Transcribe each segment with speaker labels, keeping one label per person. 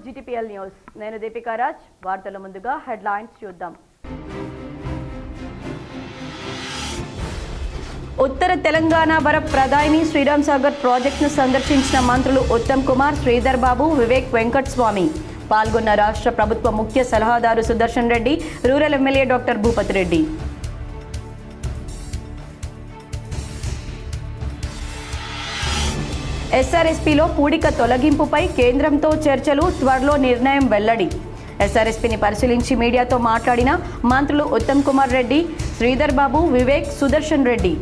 Speaker 1: GTPL news. నేను దీపికా రాజ్. వార్తల ముందుగా హెడ్లైన్స్ చూద్దాం. ఉత్తర తెలంగాణ వర ప్రధాని శ్రీరామ్ సాగర్ ప్రాజెక్టును సందర్శించిన మంత్రులు ఉత్తమ్ కుమార్, శ్రీధర్ బాబు, వివేక్ వెంకటస్వామి. పాల్గొన్న రాష్ట్ర ప్రభుత్వ ముఖ్య సలహాదారు Sudarshan Reddy, rural MLA doctor Bhupathi Reddy. SRSPలో పూడిక తొలగింపుపై కేంద్రంతో చర్చలు, త్వరలో నిర్ణయం వెల్లడి. SRSPని పరిశీలించి మీడియాతో మాట్లాడిన మంత్రులు ఉత్తమ్ కుమార్ రెడ్డి, శ్రీధర్ బాబు, వివేక్, సుదర్శన్ రెడ్డి.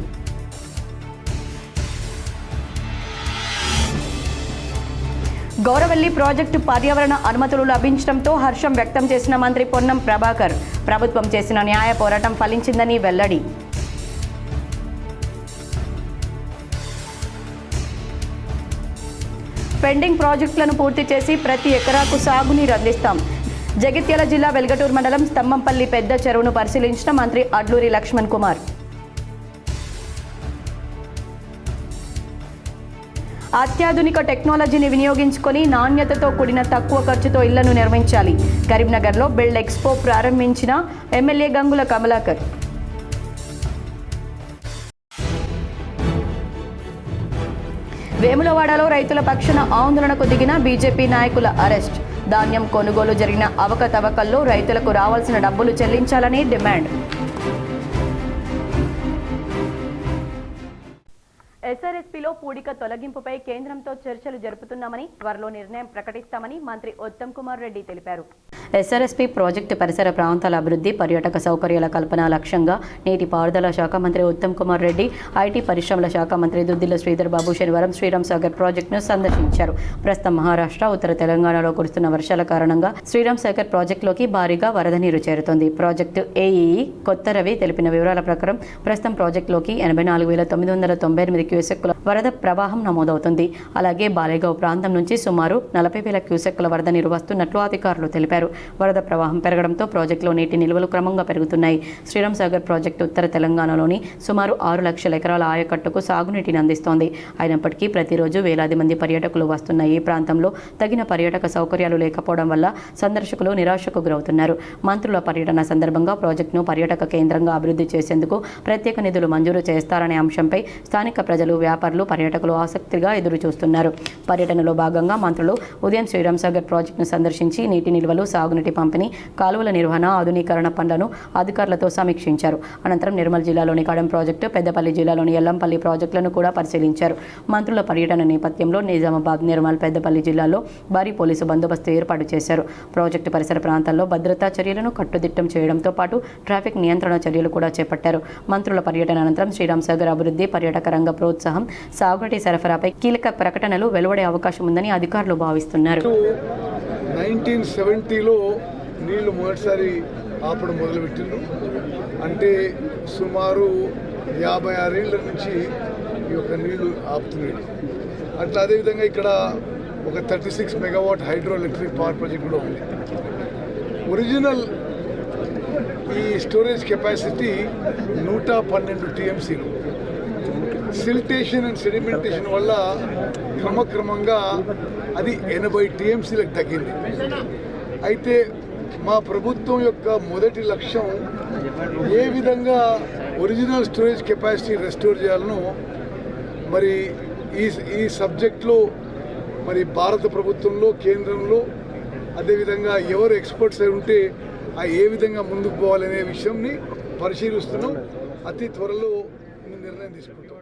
Speaker 1: గౌరవల్లి ప్రాజెక్టు పర్యావరణ అనుమతులు లభించడంతో హర్షం వ్యక్తం చేసిన మంత్రి పొన్నం ప్రభాకర్. ప్రభుత్వం చేసిన న్యాయ పోరాటం ఫలించిందని వెల్లడి. పెండింగ్ ప్రాజెక్టులను పూర్తి చేసి ప్రతి ఎకరాకు సాగునీరు అందిస్తాం. జగిత్యాల జిల్లా వెల్గటూరు మండలం స్తంభంపల్లి పెద్ద చెరువును పరిశీలించిన మంత్రి అడ్లూరి లక్ష్మణ్ కుమార్. అత్యాధునిక టెక్నాలజీని వినియోగించుకొని నాణ్యతతో కూడిన తక్కువ ఖర్చుతో ఇళ్లను నిర్మించాలి. కరీంనగర్లో బిల్డ్ ఎక్స్పో ప్రారంభించిన ఎమ్మెల్యే గంగుల కమలాకర్. వేములవాడలో రైతుల పక్షాన ఆందోళనకు దిగిన బీజేపీ నాయకుల అరెస్ట్. ధాన్యం కొనుగోలు జరిగిన అవకతవకల్లో రైతులకు రావాల్సిన డబ్బులు చెల్లించాలని డిమాండ్. SRSPలో పూడిక తొలగింపుపై కేంద్రంతో చర్చలు జరుపుతున్నామని, త్వరలో నిర్ణయం ప్రకటిస్తామని మంత్రి ఉత్తమ్ కుమార్ రెడ్డి తెలిపారు. SRSP ప్రాజెక్టు పరిసర ప్రాంతాల అభివృద్ధి, పర్యాటక సౌకర్యాల కల్పన లక్ష్యంగా నీటిపారుదల శాఖ మంత్రి ఉత్తమ్ కుమార్ రెడ్డి, ఐటీ పరిశ్రమల శాఖ మంత్రి దుద్దిల్ల శ్రీధర్ బాబు శనివారం శ్రీరామ్ సాగర్ ప్రాజెక్టును సందర్శించారు. ప్రస్తుతం మహారాష్ట్ర, ఉత్తర తెలంగాణలో కురుస్తున్న వర్షాల కారణంగా శ్రీరామ్ సాగర్ ప్రాజెక్టులోకి భారీగా వరద నీరు చేరుతోంది. ప్రాజెక్టు AEE కొత్త రవి తెలిపిన వివరాల ప్రకారం ప్రస్తుతం ప్రాజెక్టులోకి 84,998 క్యూసెక్కుల వరద ప్రవాహం నమోదవుతుంది. అలాగే బాలేగావ్ ప్రాంతం నుంచి సుమారు 40,000 క్యూసెక్కుల వరద నీరు వస్తున్నట్లు అధికారులు తెలిపారు. వరద ప్రవాహం పెరగడంతో ప్రాజెక్టులో నీటి నిల్వలు క్రమంగా పెరుగుతున్నాయి. శ్రీరామ్ సాగర్ ప్రాజెక్టు ఉత్తర తెలంగాణలోని సుమారు 6 లక్షల ఎకరాల ఆయకట్టుకు సాగునీటిని అందిస్తోంది. అయినప్పటికీ ప్రతిరోజు వేలాది మంది పర్యాటకులు వస్తున్న ఈ ప్రాంతంలో తగిన పర్యాటక సౌకర్యాలు లేకపోవడం వల్ల సందర్శకులు నిరాశకు గురవుతున్నారు. మంత్రుల పర్యటన సందర్భంగా ప్రాజెక్టును పర్యాటక కేంద్రంగా అభివృద్ధి చేసేందుకు ప్రత్యేక నిధులు మంజూరు చేస్తారనే అంశంపై స్థానిక ప్రజలు, వ్యాపారులు, పర్యాటకులు ఆసక్తిగా ఎదురు చూస్తున్నారు. పర్యటనలో భాగంగా మంత్రులు ఉదయం శ్రీరామ్ సాగర్ ప్రాజెక్టును సందర్శించి నీటి నిల్వలు, సాగునీటి పంపిణీ, కాలువల నిర్వహణ, ఆధునీకరణ పనులను అధికారులతో సమీక్షించారు. అనంతరం నిర్మల్ జిల్లాలోని కడం ప్రాజెక్టు, పెద్దపల్లి జిల్లాలోని ఎల్లంపల్లి ప్రాజెక్టులను కూడా పరిశీలించారు. మంత్రుల పర్యటన నేపథ్యంలో నిజామాబాద్, నిర్మల్, పెద్దపల్లి జిల్లాల్లో భారీ పోలీసు బందోబస్తు ఏర్పాటు చేశారు. ప్రాజెక్టు పరిసర ప్రాంతాల్లో భద్రతా చర్యలను కట్టుదిట్టం చేయడంతో పాటు ట్రాఫిక్ నియంత్రణ చర్యలు కూడా చేపట్టారు. మంత్రుల పర్యటన అనంతరం శ్రీరామ్ సాగర్ అభివృద్ధి, పర్యాటక రంగ ప్రోత్సాహం, సాగునీటి సరఫరాపై కీలక ప్రకటనలు వెలువడే అవకాశం ఉందని అధికారులు భావిస్తున్నారు.
Speaker 2: 1970లో నీళ్లు మొదటిసారి ఆపడం మొదలుపెట్టిండ్రు. అంటే సుమారు 56 ఏళ్ల నుంచి ఈ యొక్క నీళ్లు ఆపుతున్నాడు. అట్లా అదేవిధంగా ఇక్కడ ఒక 36 megawatt hydro electric power project కూడా ఉంది. ఒరిజినల్ ఈ స్టోరేజ్ కెపాసిటీ 112 TMCలు. సిల్టేషన్ అండ్ సెడిమెంటేషన్ వల్ల క్రమక్రమంగా అది 80 TMCలకు తగ్గింది. అయితే మా ప్రభుత్వం యొక్క మొదటి లక్ష్యం ఏ విధంగా ఒరిజినల్ స్టోరేజ్ కెపాసిటీ రెస్టోర్ చేయాలనో మరి ఈ సబ్జెక్ట్లో మరి భారత ప్రభుత్వంలో, కేంద్రంలో అదేవిధంగా ఎవరు ఎక్స్పర్ట్స్ అయి ఉంటే ఏ విధంగా ముందుకు పోవాలనే విషయంని పరిశీలిస్తున్నాం. అతి త్వరలో నిర్ణయం తీసుకుంటాం.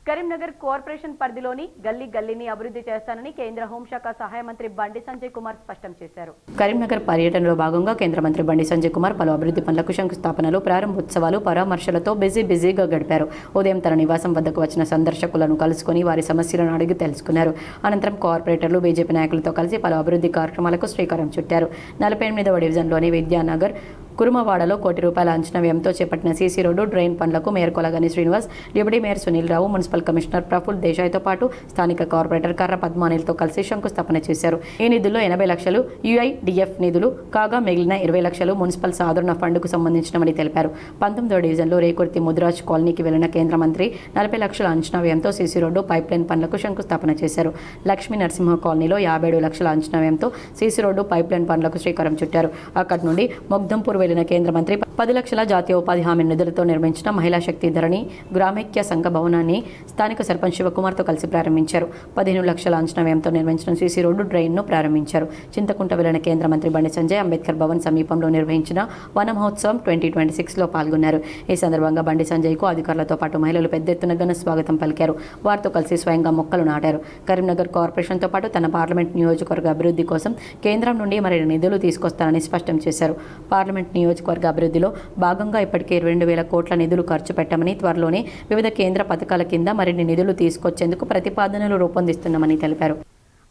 Speaker 1: కరీంనగర్ కార్పొరేషన్ పరిధిలోని గల్లీ గల్లీని అభివృద్ధి చేస్తానని కేంద్ర హోంశాఖ సహాయ మంత్రి బండి సంజయ్ కుమార్ స్పష్టం చేశారు. కరీంనగర్ పర్యటనలో భాగంగా కేంద్ర మంత్రి బండి సంజయ్ కుమార్ పలు అభివృద్ధి పనులకు శంకుస్థాపనలు, ప్రారంభోత్సవాలు, పరామర్శలతో బిజీగా గడిపారు. ఉదయం తన నివాసం వద్దకు వచ్చిన సందర్శకులను కలుసుకుని వారి సమస్యలను అడిగి తెలుసుకున్నారు. అనంతరం కార్పొరేటర్లు, బీజేపీ నాయకులతో కలిసి పలు అభివృద్ధి కార్యక్రమాలకు శ్రీకారం చుట్టారు. 48వ డివిజన్లోని విద్యానగర్ కురుమవాడలో ₹1 అంచనా వ్యయంతో చేపట్టిన సీసీ రోడ్డు డ్రైన్ పనులకు mayor Kolagani Srinivas, deputy mayor Sunil Rao, municipal commissioner Praful దేశాయ్తో పాటు స్థానిక కార్పొరేటర్ కర్ర పద్మానిలతో కలిసి శంకుస్థాపన చేశారు. ఈ నిధుల్లో 80 లక్షలు UIDF నిధులు కాగా మిగిలిన 20 లక్షలు మున్సిపల్ సాధారణ ఫండ్కు సంబంధించినవని తెలిపారు. 19వ డివిజన్లో రేకుర్తి ముదిరాజ్ కాలనీకి వెళ్లిన కేంద్ర మంత్రి 40 లక్షల అంచనా వ్యయంతో సీసీ రోడ్డు పైప్లైన్ పనులకు శంకుస్థాపన చేశారు. లక్ష్మీ నరసింహ కాలనీలో 57 లక్షల అంచనా వ్యయంతో సీసీ రోడ్డు పైప్లైన్ పనులకు శ్రీకారం చుట్టారు. అక్కడి నుండి మొగ్దంపూర్ వెళ్లిన కేంద్ర మంత్రి 10 లక్షల జాతీయ ఉపాధి హామీ నిధులతో నిర్మించిన మహిళా శక్తి ధరణి గ్రామైక్య సంఘ భవనాన్ని స్థానిక సర్పంచ్ శివకుమార్తో కలిసి ప్రారంభించారు. 15 లక్షల అంచనా వ్యయంతో నిర్మించిన సీసీ రోడ్డు డ్రైన్ను ప్రారంభించారు. చింతకుంట వెళ్లిన కేంద్ర మంత్రి బండి సంజయ్ అంబేద్కర్ భవన్ సమీపంలో నిర్వహించిన వన మహోత్సవం 2026లో పాల్గొన్నారు. ఈ సందర్భంగా బండి సంజయ్కు అధికారులతో పాటు మహిళలు పెద్ద ఎత్తున ఘన స్వాగతం పలికారు. వారితో కలిసి స్వయంగా మొక్కలు నాటారు. కరీంనగర్ కార్పొరేషన్తో పాటు తన పార్లమెంట్ నియోజకవర్గ అభివృద్ధి కోసం కేంద్రం నుండి మరిన్ని నిధులు తీసుకొస్తారని స్పష్టం చేశారు. పార్లమెంట్ నియోజకవర్గ అభివృద్ధిలో భాగంగా ఇప్పటికే 22,000 కోట్ల నిధులు ఖర్చు పెట్టామని, త్వరలోనే వివిధ కేంద్ర పథకాల కింద మరిన్ని నిధులు తీసుకొచ్చేందుకు ప్రతిపాదనలు రూపొందిస్తున్నామని తెలిపారు.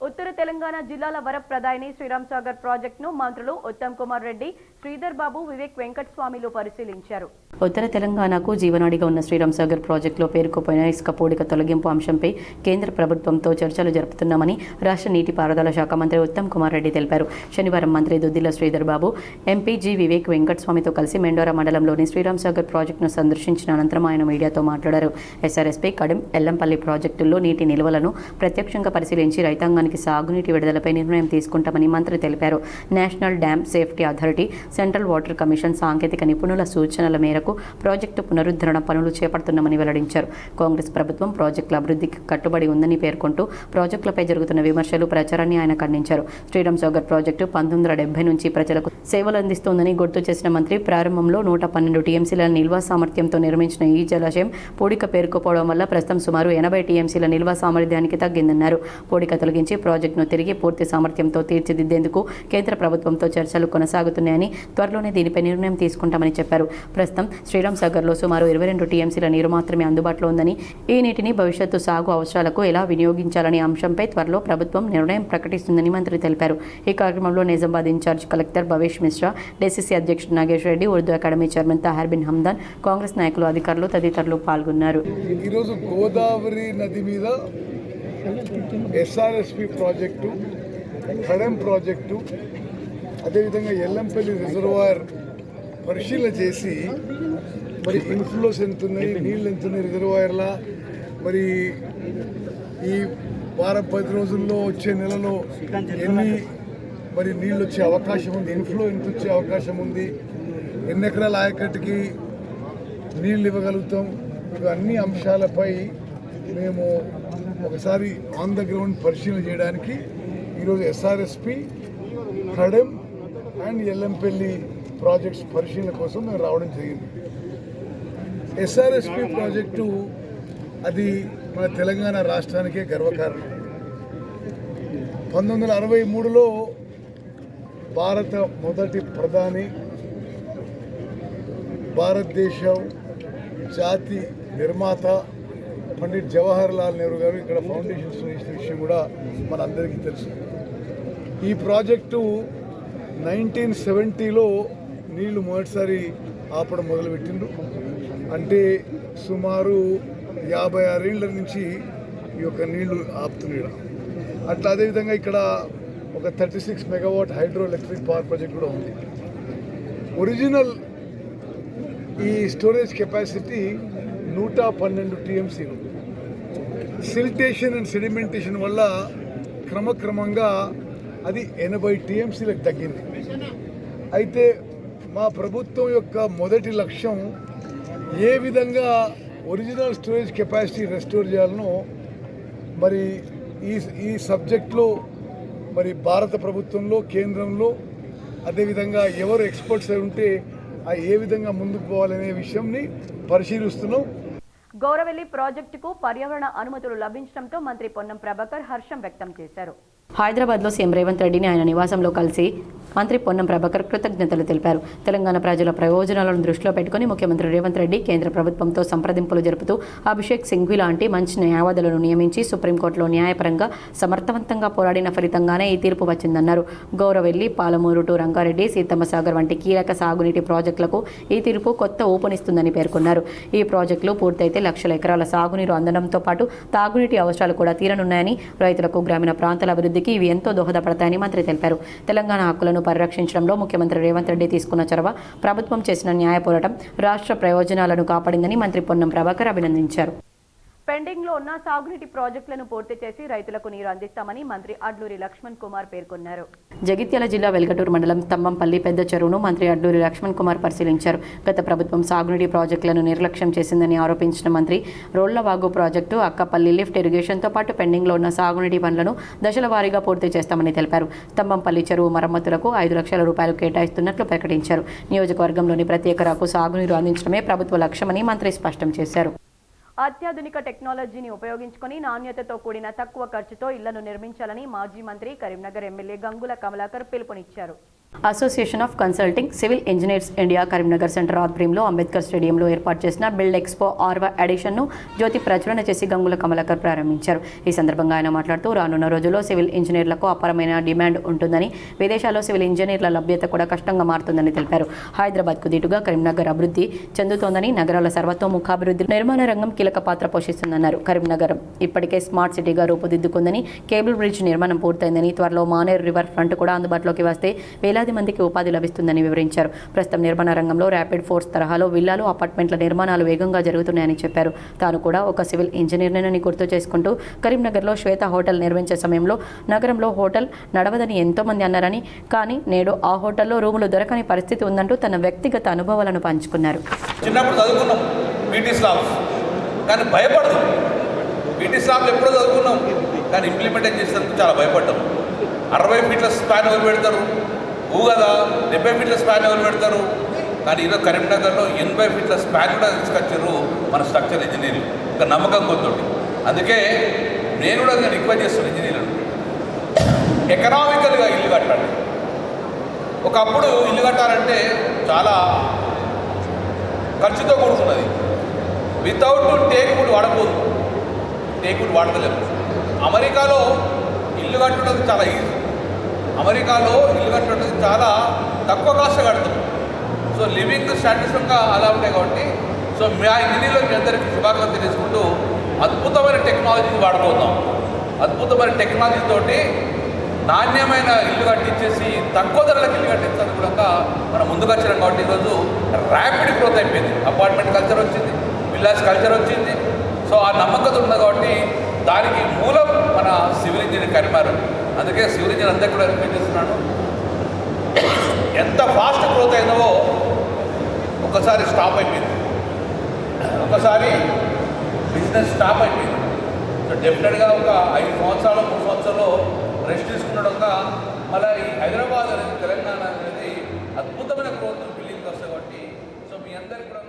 Speaker 1: ఉత్తర తెలంగాణ జిల్లాల వరప్రదాయిని శ్రీరామ్ సాగర్ ప్రాజెక్టును మంత్రులు ఉత్తమ్ కుమార్ రెడ్డి, శ్రీధర్ బాబు, వివేక్ వెంకటస్వామిలు పరిశీలించారు. ఉత్తర తెలంగాణకు జీవనాడిగా ఉన్న శ్రీరామ్ సాగర్ ప్రాజెక్టులో పేరుకుపోయిన ఇసుక పూడిక తొలగింపు అంశంపై కేంద్ర ప్రభుత్వంతో చర్చలు జరుపుతున్నామని రాష్ట్ర నీటిపారుదల శాఖ మంత్రి ఉత్తమ్ కుమార్ రెడ్డి తెలిపారు. శనివారం మంత్రి దుద్దిల్ల శ్రీధర్ బాబు, ఎంపీ వివేక్ వెంకటస్వామితో కలిసి మెండోరా మండలంలోని శ్రీరామ్ సాగర్ ప్రాజెక్టును సందర్శించిన అనంతరం ఆయన మీడియాతో మాట్లాడారు. SRSP, కడెం, ఎల్లంపల్లి ప్రాజెక్టుల్లో నీటి నిల్వలను ప్రత్యక్షంగా పరిశీలించి రైతాంగానికి సాగునీటి విడుదలపై నిర్ణయం తీసుకుంటామని మంత్రి తెలిపారు. National dam safety authority, central water commission సాంకేతిక నిపుణుల సూచనల మేరకు ప్రాజెక్టు పునరుద్ధరణ పనులు చేపడుతున్నామని వెల్లడించారు. కాంగ్రెస్ ప్రభుత్వం ప్రాజెక్టుల అభివృద్ధికి కట్టుబడి ఉందని పేర్కొంటూ ప్రాజెక్టులపై జరుగుతున్న విమర్శలు, ప్రచారాన్ని ఆయన ఖండించారు. శ్రీరామ్ సాగర్ ప్రాజెక్టు 1970 నుంచి ప్రజలకు సేవలు అందిస్తోందని గుర్తు చేసిన మంత్రి, ప్రారంభంలో 112 టీఎంసీల నిల్వ సామర్థ్యంతో నిర్మించిన ఈ జలాశయం పూడిక పేరుకుపోవడం వల్ల ప్రస్తుతం సుమారు 80 టీఎంసీల నిల్వ సామర్థ్యానికి తగ్గిందన్నారు. పూడిక తొలగించి ప్రాజెక్టును తిరిగి పూర్తి సామర్థ్యంతో తీర్చిదిద్దేందుకు కేంద్ర ప్రభుత్వంతో చర్చలు కొనసాగుతున్నాయని, త్వరలోనే దీనిపై నిర్ణయం తీసుకుంటామని చెప్పారు. ప్రస్తుతం శ్రీరామ్ సాగర్లో సుమారు 22 టీఎంసీల నీరు మాత్రమే అందుబాటులో ఉందని, ఈ నీటిని భవిష్యత్తు సాగు అవసరాలకు ఎలా వినియోగించాలనే అంశంపై త్వరలో ప్రభుత్వం నిర్ణయం ప్రకటిస్తుందని మంత్రి తెలిపారు. ఈ కార్యక్రమంలో Nizamabad in-charge collector Bhavesh Mishra, DCC అధ్యక్షుడు నాగేష్ రెడ్డి, ఉర్దూ అకాడమీ చైర్మన్ తాహర్ బిన్ హమ్దాన్, కాంగ్రెస్ నాయకులు, అధికారులు తదితరులు పాల్గొన్నారు.
Speaker 2: ఈరోజు గోదావరి నది మీద SRSP ప్రాజెక్టు, కడెం ప్రాజెక్టు, అదేవిధంగా ఎల్లంపల్లి రిజర్వాయర్ పరిశీలన చేసి మరి ఇన్ఫ్లోస్ ఎంత ఉన్నాయి, నీళ్ళు ఎంత ఉన్నాయి రిజర్వాయర్లా, మరి ఈ వారం 10 రోజుల్లో వచ్చే నెలలో ఎన్ని మరి నీళ్ళు వచ్చే అవకాశం ఉంది, ఇన్ఫ్లో ఎంత వచ్చే అవకాశం ఉంది, ఎన్ని ఎకరాల ఆయకట్టుకి నీళ్ళు ఇవ్వగలుగుతాం, ఇవన్నీ అంశాలపై మేము ఒకసారి ఆన్ ద గ్రౌండ్ పరిశీలన చేయడానికి ఈరోజు SRSP, Kadem and Yellampalli projects పరిశీలన కోసం మేము రావడం జరిగింది. SRSP ప్రాజెక్టు అది మన తెలంగాణ రాష్ట్రానికే గర్వకారణం. 1963లో భారత మొదటి ప్రధాని, భారతదేశ జాతి నిర్మాత పండిట్ జవహర్ లాల్ నెహ్రూ గారు ఇక్కడ ఫౌండేషన్స్ వేసిన విషయం కూడా మనందరికీ తెలుసు. ఈ ప్రాజెక్టు 1970లో నీళ్లు మొదటిసారి ఆపడం మొదలుపెట్టిండ్రు. అంటే సుమారు 56 ఏళ్ళ నుంచి ఈ యొక్క నీళ్లు ఆపుతున్నాడు. అట్లా అదేవిధంగా ఇక్కడ ఒక 36 megawatt hydro electric power project కూడా ఉంది. ఒరిజినల్ ఈ స్టోరేజ్ కెపాసిటీ 112 టీఎంసీలు. సిల్టేషన్ అండ్ సెడిమెంటేషన్ వల్ల క్రమక్రమంగా అది 80 టీఎంసీలకు తగ్గింది. అయితే మా ప్రభుత్వం యొక్క మొదటి లక్ష్యం ఏ విధంగా ఒరిజినల్ స్టోరేజ్ కెపాసిటీ రెస్టోర్ చేయాలనో మరి ఈ సబ్జెక్ట్లో మరి భారత ప్రభుత్వంలో, కేంద్రంలో, అదేవిధంగా ఎవరు ఎక్స్పర్ట్స్ అయి ఉంటే ఏ విధంగా ముందుకు పోవాలనే విషయంని పరిశీలిస్తున్నాం.
Speaker 1: గౌరవెల్లి ప్రాజెక్టుకు పర్యావరణ అనుమతులు లభించడంతో మంత్రి పొన్నం ప్రభాకర్ హర్షం వ్యక్తం చేశారు. హైదరాబాద్లో సీఎం రేవంత్ రెడ్డిని ఆయన నివాసంలో కలిసి మంత్రి పొన్నం ప్రభాకర్ కృతజ్ఞతలు తెలిపారు. తెలంగాణ ప్రజల ప్రయోజనాలను దృష్టిలో పెట్టుకుని ముఖ్యమంత్రి రేవంత్ రెడ్డి కేంద్ర ప్రభుత్వంతో సంప్రదింపులు జరుపుతూ అభిషేక్ సింఘ్వి లాంటి మంచి న్యాయవాదులను నియమించి సుప్రీంకోర్టులో న్యాయపరంగా సమర్థవంతంగా పోరాడిన ఫలితంగానే ఈ తీర్పు వచ్చిందన్నారు. గౌరవెల్లి, పాలమూరు టు రంగారెడ్డి, సీతమ్మ సాగర్ వంటి కీలక సాగునీటి ప్రాజెక్టులకు ఈ తీర్పు కొత్త ఊపునిస్తుందని పేర్కొన్నారు. ఈ ప్రాజెక్టులు పూర్తయితే లక్షల ఎకరాల సాగునీరు అందడంతో పాటు తాగునీటి అవసరాలు కూడా తీరనున్నాయని, రైతులకు, గ్రామీణ ప్రాంతాల అభివృద్ధికి ఇవి ఎంతో దోహదపడతాయని మంత్రి తెలిపారు. తెలంగాణ హక్కులను పరిరక్షించడంలో ముఖ్యమంత్రి రేవంత్ రెడ్డి తీసుకున్న చొరవ, ప్రభుత్వం చేసిన న్యాయ పోరాటం రాష్ట్ర ప్రయోజనాలను కాపాడిందని మంత్రి పొన్నం ప్రభాకర్ అభినందించారు. పెండింగ్లో ఉన్న సాగునీటి ప్రాజెక్టులను పూర్తి చేసి రైతులకు నీరు అందిస్తామని మంత్రి అడ్లూరి లక్ష్మణ్ కుమార్ పేర్కొన్నారు. జగిత్యాల జిల్లా వెల్గటూరు మండలం స్తంభంపల్లి పెద్ద చెరువును మంత్రి అడ్లూరి లక్ష్మణ్ కుమార్ పరిశీలించారు. గత ప్రభుత్వం సాగునీటి ప్రాజెక్టులను నిర్లక్ష్యం చేసిందని ఆరోపించిన మంత్రి రోళ్లవాగు ప్రాజెక్టు, అక్కపల్లి లిఫ్ట్ ఇరిగేషన్తో పాటు పెండింగ్లో ఉన్న సాగునీటి పనులను దశల వారీగా పూర్తి చేస్తామని తెలిపారు. స్తంభంపల్లి చెరువు మరమ్మతులకు 5 లక్షల రూపాయలు కేటాయిస్తున్నట్లు ప్రకటించారు. నియోజకవర్గంలోని ప్రతి ఎకరాకు సాగునీరు అందించడమే ప్రభుత్వ లక్ష్యమని మంత్రి స్పష్టం చేశారు. అత్యాధునిక టెక్నాలజీని ఉపయోగించుకొని నాణ్యతతో కూడిన తక్కువ ఖర్చుతో ఇళ్లను నిర్మించాలని మాజీ మంత్రి కరీంనగర్ ఎమ్మెల్యే గంగుల కమలాకర్ పిలుపునిచ్చారు. Association of consulting civil engineers India Karimnagar centre ఆధ్వర్యంలో అంబేద్కర్ స్టేడియంలో ఏర్పాటు చేసిన బిల్డ్ ఎక్స్పో 6వ ఎడిషన్ను జ్యోతి ప్రచురణ చేసి గంగుల కమలాకర్ ప్రారంభించారు. ఈ సందర్భంగా ఆయన మాట్లాడుతూ రానున్న రోజుల్లో సివిల్ ఇంజనీర్లకు అపారమైన డిమాండ్ ఉంటుందని, విదేశాల్లో సివిల్ ఇంజనీర్ల లభ్యత కూడా కష్టంగా మారుతుందని తెలిపారు. హైదరాబాద్కు దీటుగా కరీంనగర్ అభివృద్ధి చెందుతోందని, నగరాల సర్వతోముఖాభివృద్ధి నిర్మాణ రంగం కీలక పాత్ర పోషిస్తుందన్నారు. కరీంనగర్ ఇప్పటికే స్మార్ట్ సిటీగా రూపుదిద్దుకుందని, కేబుల్ బ్రిడ్జ్ నిర్మాణం పూర్తయిందని, త్వరలో మానేరు రివర్ ఫ్రంట్ కూడా అందుబాటులోకి వస్తే వేలాది మందికి ఉపాధి లభిస్తుందని వివరించారు. ప్రస్తుతం నిర్మాణ రంగంలో ర్యాపిడ్ ఫోర్స్ తరహాలో విల్లాలు, అపార్ట్మెంట్ల నిర్మాణాలు వేగంగా జరుగుతున్నాయని చెప్పారు. తాను కూడా ఒక సివిల్ ఇంజనీర్నని గుర్తు చేసుకుంటూ కరీంనగర్లో శ్వేత హోటల్ నిర్మించే సమయంలో నగరంలో హోటల్ నడవదని ఎంతో మంది అన్నారని, కానీ నేడు ఆ హోటల్లో రూములు దొరకని పరిస్థితి ఉందంటూ తన వ్యక్తిగత అనుభవాలను పంచుకున్నారు.
Speaker 3: చిన్నప్పుడు చదువుకున్నాం పీటీ స్లాబ్స్, కానీ భయపడదు. పీటీ స్లాబ్లు ఎప్పుడో చదువుకున్నాం, కానీ ఇంప్లిమెంటేషన్ చేసేందుకు చాలా భయపడ్డాం. 60 ఫీట్ల స్పాన్ ఎవరు పెడతారు, కదా 70 ఫీట్ల స్పాన్ ఎవరు పెడతారు, కానీ ఈరోజు కరీంనగర్లో 80 ఫీట్ల స్పాన్ కూడా తీసుకొచ్చారు మన స్ట్రక్చర్ ఇంజనీర్లు, ఒక నమ్మకం కొద్ది. అందుకే నేను కూడా రిక్వెస్ట్ చేస్తున్నాను ఇంజనీర్లను, ఎకనామికల్గా ఇల్లు కట్టండి. ఒకప్పుడు ఇల్లు కట్టాలంటే చాలా ఖర్చుతో కూడుకున్నది. వితౌట్ టేకుడ్ వాడకూడదు, టేకుడ్ వాడతలేము. అమెరికాలో ఇల్లు కట్టడం చాలా ఈజీ. అమెరికాలో ఇల్లు కట్టడం చాలా తక్కువ కాస్ట్ కడతాం. సో లివింగ్ స్టాండర్డ్స్గా అలా ఉంటాయి కాబట్టి, సో మా ఇంజనీర్లో మీ అందరికీ శుభాకాంక్షలు తెలుసుకుంటూ అద్భుతమైన టెక్నాలజీని వాడుకుందాం. అద్భుతమైన టెక్నాలజీతోటి నాణ్యమైన ఇల్లు కట్టించేసి తక్కువ ధరలకు ఇల్లు కట్టించడానికి కూడా మనం ముందుకు వచ్చినాం. కాబట్టి ఈరోజు ర్యాపిడ్ గ్రోత్ అయిపోయింది. అపార్ట్మెంట్ కల్చర్ వచ్చింది, విల్లాస్ కల్చర్ వచ్చింది. సో ఆ నమ్మకత ఉంది కాబట్టి దానికి మూలం మన సివిల్ ఇంజనీర్ కరీంనగర్. అందుకే సివిల్ ఇంజనీర్ అందరికీ కూడా రిక్వెస్ట్ చేస్తున్నాను, ఎంత ఫాస్ట్ గ్రోత్ అయినావో ఒకసారి స్టాప్ అయిపోయింది, ఒకసారి బిజినెస్ స్టాప్ అయిపోయింది. సో డెఫినెట్గా ఒక 5 సంవత్సరాలు 3 సంవత్సరాలు రెస్ట్ తీసుకున్నట్టుగా మళ్ళీ ఈ హైదరాబాద్ అనేది, తెలంగాణ అనేది అద్భుతమైన గ్రోత్ బిల్డింగ్ వస్తాయి. కాబట్టి సో మీ అందరికీ కూడా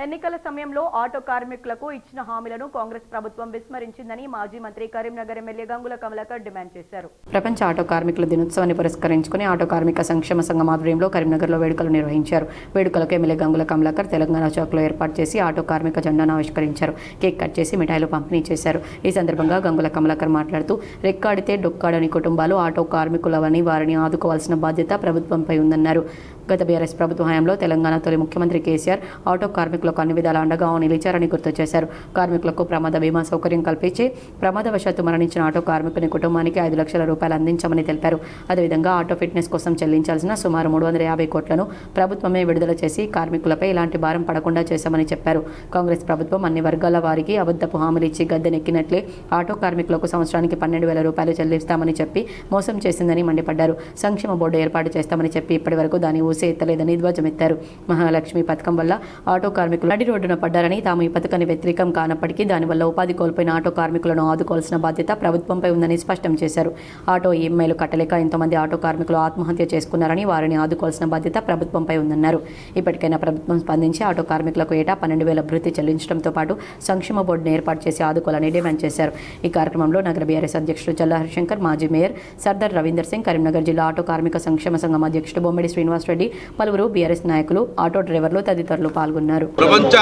Speaker 1: ఎన్నికల సమయంలో ఆటో కార్మికులకు ఇచ్చిన హామీలను కాంగ్రెస్ ప్రభుత్వం విస్మరించిందని మాజీ మంత్రి కరీంనగర్ ఎమ్మెల్యే గంగుల కమలాకర్ డిమాండ్ చేశారు. ప్రపంచ ఆటో కార్మికుల దినోత్సవాన్ని పురస్కరించుకుని ఆటో కార్మిక సంక్షేమ సంఘం ఆధ్వర్యంలో కరీంనగర్లో వేడుకలు నిర్వహించారు. వేడుకలకు ఎమ్మెల్యే గంగుల కమలాకర్ తెలంగాణ చౌక్లో ఏర్పాటు చేసి ఆటో కార్మిక జెండాను ఆవిష్కరించారు. కేక్ కట్ చేసి మిఠాయిలు పంపిణీ చేశారు. ఈ సందర్భంగా గంగుల కమలాకర్ మాట్లాడుతూ, రెక్కాడితే డొక్కాడని కుటుంబాలు ఆటో కార్మికులవని, వారిని ఆదుకోవాల్సిన బాధ్యత ప్రభుత్వంపై ఉందన్నారు. గత బీఆర్ఎస్ ప్రభుత్వ హయాంలో తెలంగాణ తొలి ముఖ్యమంత్రి కేసీఆర్ ఆటో కార్మికులకు అన్ని విధాల అండగా నిలిచారని గుర్తు చేశారు. కార్మికులకు ప్రమాద బీమా సౌకర్యం కల్పించి ప్రమాదవశాత్తు మరణించిన ఆటో కార్మికుని కుటుంబానికి 5 లక్షల రూపాయలు అందించామని తెలిపారు. అదేవిధంగా ఆటో ఫిట్నెస్ కోసం చెల్లించాల్సిన సుమారు 350 కోట్లను ప్రభుత్వమే విడుదల చేసి కార్మికులపై ఎలాంటి భారం పడకుండా చేశామని చెప్పారు. కాంగ్రెస్ ప్రభుత్వం అన్ని వర్గాల వారికి అబద్ధపు హామీలు ఇచ్చి గద్దెనెక్కినట్లే ఆటో కార్మికులకు సంవత్సరానికి 12,000 రూపాయలు చెల్లిస్తామని చెప్పి మోసం చేసిందని మండిపడ్డారు. సంక్షేమ బోర్డు ఏర్పాటు చేస్తామని చెప్పి ఇప్పటి వరకు దాని ఊసే ఎత్తలేదని ధ్వజమెత్తారు. మహాలక్ష్మి పథకం వల్ల ఆటో కార్మికులు నడి రోడ్డున పడ్డారని, తాము ఈ పథకాన్ని వ్యతిరేకం కానప్పటికీ దానివల్ల ఉపాధి కోల్పోయిన ఆటో కార్మికులను ఆదుకోవాల్సిన బాధ్యత ప్రభుత్వంపై ఉందని స్పష్టం చేశారు. ఆటో ఈఎంఐలు కట్టలేక ఎంతోమంది ఆటో కార్మికులు ఆత్మహత్య చేసుకున్నారని, వారిని ఆదుకోవాల్సిన బాధ్యత ప్రభుత్వంపై ఉందన్నారు. ఇప్పటికైనా ప్రభుత్వం స్పందించి ఆటో కార్మికులకు ఏటా 12,000 భృతి చెల్లించడంతో పాటు సంక్షేమ బోర్డును ఏర్పాటు చేసి ఆదుకోవాలని డిమాండ్ చేశారు. ఈ కార్యక్రమంలో నగర బీఆర్ఎస్ అధ్యక్షుడు చల్లా హరిశంకర్, మాజీ మేయర్ సర్దార్ రవీందర్ సింగ్, కరీంనగర్ జిల్లా ఆటో కార్మిక సంక్షేమ సంఘం అధ్యక్షుడు బొమ్మిడి శ్రీనివాసరెడ్డి, పలువురు బీఆర్ఎస్ నాయకులు, ఆటో డ్రైవర్లు తదితరులు పాల్గొన్నారు.
Speaker 3: ప్రపంచ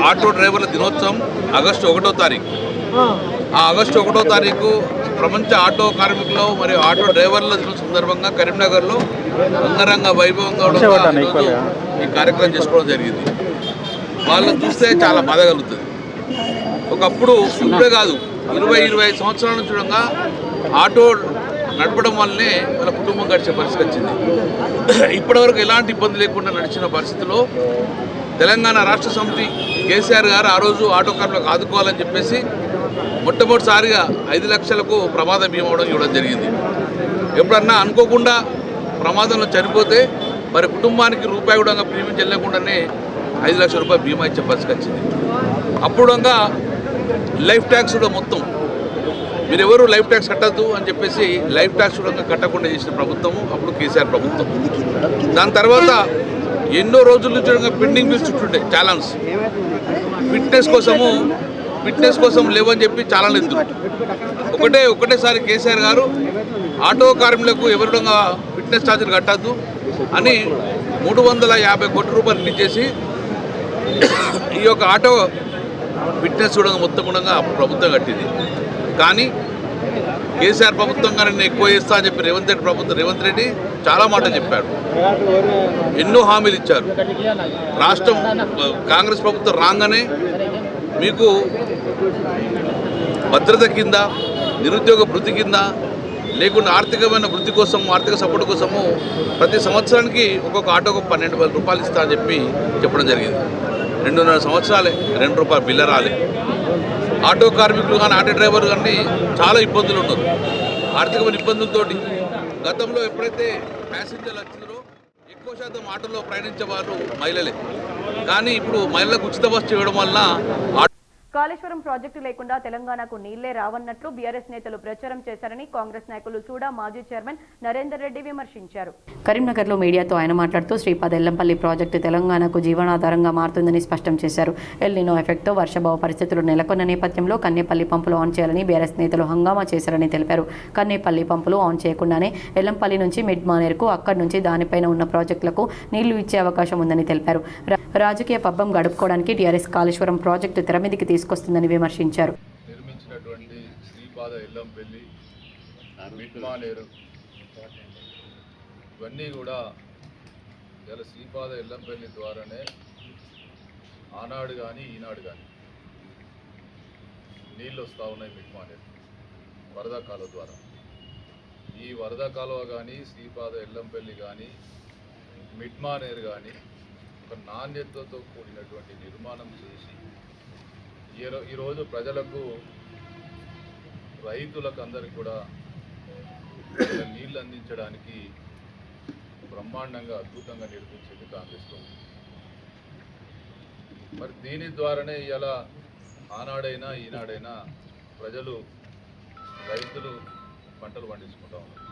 Speaker 3: ఆటో డ్రైవర్ల దినోత్సవం ఆగస్టు 1వ తారీఖు. ఆ ఆగస్టు 1వ తారీఖు ప్రపంచ ఆటో కార్మికులు మరియు ఆటో డ్రైవర్ల దినోత్సవం సందర్భంగా కరీంనగర్లో అంగరంగ వైభవంగా ఈ కార్యక్రమం చేసుకోవడం జరిగింది. వాళ్ళని చూస్తే చాలా బాధ కలుగుతుంది. ఒకప్పుడు ఇప్పుడే కాదు, 20-25 సంవత్సరాల నుంచి చూడంగా ఆటో నడపడం వల్లనే వాళ్ళ కుటుంబం గడిచే పరిస్థితి వచ్చింది. ఇప్పటివరకు ఎలాంటి ఇబ్బంది లేకుండా నడిచిన పరిస్థితిలో తెలంగాణ రాష్ట్ర సమితి కేసీఆర్ గారు ఆ రోజు ఆటో కార్మికులకు ఆదుకోవాలని చెప్పేసి మొట్టమొదటిసారిగా 5 లక్షలకు ప్రమాద బీమా ఇవ్వడం జరిగింది. ఎప్పుడన్నా అనుకోకుండా ప్రమాదంలో చనిపోతే మరి కుటుంబానికి రూపాయి కూడా ప్రీమియం చెల్లకుండానే 5 లక్షల రూపాయలు బీమా ఇచ్చే పరిస్థితి వచ్చింది. అప్పుడు లైఫ్ ట్యాక్స్ కూడా మొత్తం మీరు ఎవరు లైఫ్ ట్యాక్స్ కట్టద్దు అని చెప్పేసి లైఫ్ ట్యాక్స్ కూడా కట్టకుండా చేసిన ప్రభుత్వము అప్పుడు కేసీఆర్ ప్రభుత్వం. దాని తర్వాత ఎన్నో రోజుల నుంచి పెండింగ్ బిల్స్ చుట్టుండే చాలాన్స్ ఫిట్నెస్ కోసం లేవని చెప్పి చాలా లేదు. ఒకటేసారి కేసీఆర్ గారు ఆటో కార్మికులకు ఎవరిడంగా ఫిట్నెస్ ఛార్జీలు కట్టద్దు అని 350 కోట్ల రూపాయలు రిలీజ్ చేసి ఈ యొక్క ఆటో ఫిట్నెస్ కూడా మొత్తం కూడా ప్రభుత్వం కట్టింది. కానీ కేసీఆర్ ప్రభుత్వం కానీ ఎక్కువ చేస్తా అని చెప్పి రేవంత్ రెడ్డి చాలా మాటలు చెప్పాడు, ఎన్నో హామీలు ఇచ్చారు. రాష్ట్రం కాంగ్రెస్ ప్రభుత్వం రాగానే మీకు భద్రత కింద, నిరుద్యోగ భృతి కింద, లేకుండా ఆర్థికమైన వృద్ధి కోసం, ఆర్థిక సపోర్ట్ కోసము ప్రతి సంవత్సరానికి ఒక్కొక్క ఆటోకు 12,000 రూపాయలు ఇస్తా అని చెప్పడం జరిగింది. 2.5 సంవత్సరాలే 2 రూపాయల బిల్ల రాలే. ఆటో కార్మికులు కానీ ఆటో డ్రైవర్లు కానీ చాలా ఇబ్బందులు ఉన్నారు. ఆర్థికమైన ఇబ్బందులతోటి గతంలో ఎప్పుడైతే ప్యాసింజర్లు వచ్చినారో ఎక్కువ శాతం ఆటోలో ప్రయాణించే వారు మహిళలే. కానీ ఇప్పుడు మహిళలకు ఉచిత బస్సు ఇవ్వడం వల్ల
Speaker 1: కాళేశ్వరం ప్రాజెక్టు లేకుండా తెలంగాణకు నీళ్లే రావన్నట్లు బీఆర్ఎస్ నేతలు ప్రచారం చేశారని కాంగ్రెస్ నాయకులు చూడా మాజీ చైర్మన్ నరేందర్ రెడ్డి విమర్శించారు. కరీంనగర్లో మీడియాతో ఆయన మాట్లాడుతూ శ్రీపాద ఎల్లంపల్లి ప్రాజెక్టు తెలంగాణకు జీవనాధారంగా మారుతుందని స్పష్టం చేశారు. ఎల్నినో ఎఫెక్ట్తో వర్షభావ పరిస్థితులు నెలకొన్న నేపథ్యంలో కన్నేపల్లి పంపులు ఆన్ చేయాలని బీఆర్ఎస్ నేతలు హంగామా చేశారని తెలిపారు. కన్నేపల్లి పంపులు ఆన్ చేయకుండానే ఎల్లంపల్లి నుంచి మిడ్ మానేర్కు, అక్కడి నుంచి దానిపైన ఉన్న ప్రాజెక్టులకు నీళ్లు ఇచ్చే అవకాశం ఉందని తెలిపారు. రాజకీయ పబ్బం గడుపుకోవడానికి టీఆర్ఎస్ కాళేశ్వరం ప్రాజెక్టు తెరమీదికి తీసుకొస్తుందని విమర్శించారు.
Speaker 4: నిర్మించినటువంటి శ్రీపాద ఎల్లంపల్లి, మిడ్మానేరు ఇవన్నీ కూడా ఇలా శ్రీపాద ఎల్లంపల్లి ద్వారానే ఆనాడు కానీ ఈనాడు కానీ నీళ్ళు వస్తూ ఉన్నాయి. మిడ్మానేరు వరద కాలువ ద్వారా ఈ వరద కాలువ కానీ, శ్రీపాద ఎల్లంపల్లి కానీ, మిడ్మానేరు కానీ ఒక నాణ్యతతో కూడినటువంటి నిర్మాణం చేసి ఈరోజు ప్రజలకు, రైతులకు అందరికి కూడా నీళ్ళు అందించడానికి బ్రహ్మాండంగా అద్భుతంగా నిర్మించింది కాంగ్రెస్ ప్రభుత్వం. మరి దీని ద్వారానే ఇలా ఆనాడైనా ఈనాడైనా ప్రజలు, రైతులు పంటలు పండించుకుంటా ఉన్నారు.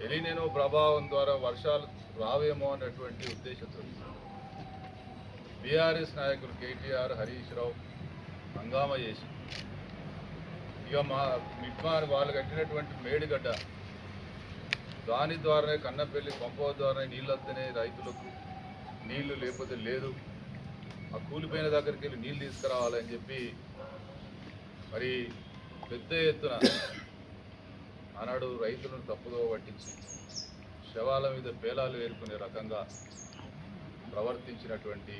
Speaker 4: ఎలినో ప్రభావం ద్వారా వర్షాలు రావేమో అనేటువంటి ఉద్దేశంతో బీఆర్ఎస్ నాయకులు కేటీఆర్, హరీష్ రావు హంగామా చేసి ఇక మిడ్మార్ వాళ్ళు కట్టినటువంటి మేడిగడ్డ దాని ద్వారానే కన్నపల్లి పంప ద్వారానే నీళ్ళు వస్తేనే రైతులకు నీళ్లు, లేకపోతే లేదు. ఆ కూలిపోయిన దగ్గరికి వెళ్ళి నీళ్ళు తీసుకురావాలని చెప్పి మరి పెద్ద ఎత్తున ఆనాడు రైతులను తప్పుదో పట్టించి శవాల మీద పేలాలు ఏరుకునే రకంగా ప్రవర్తించినటువంటి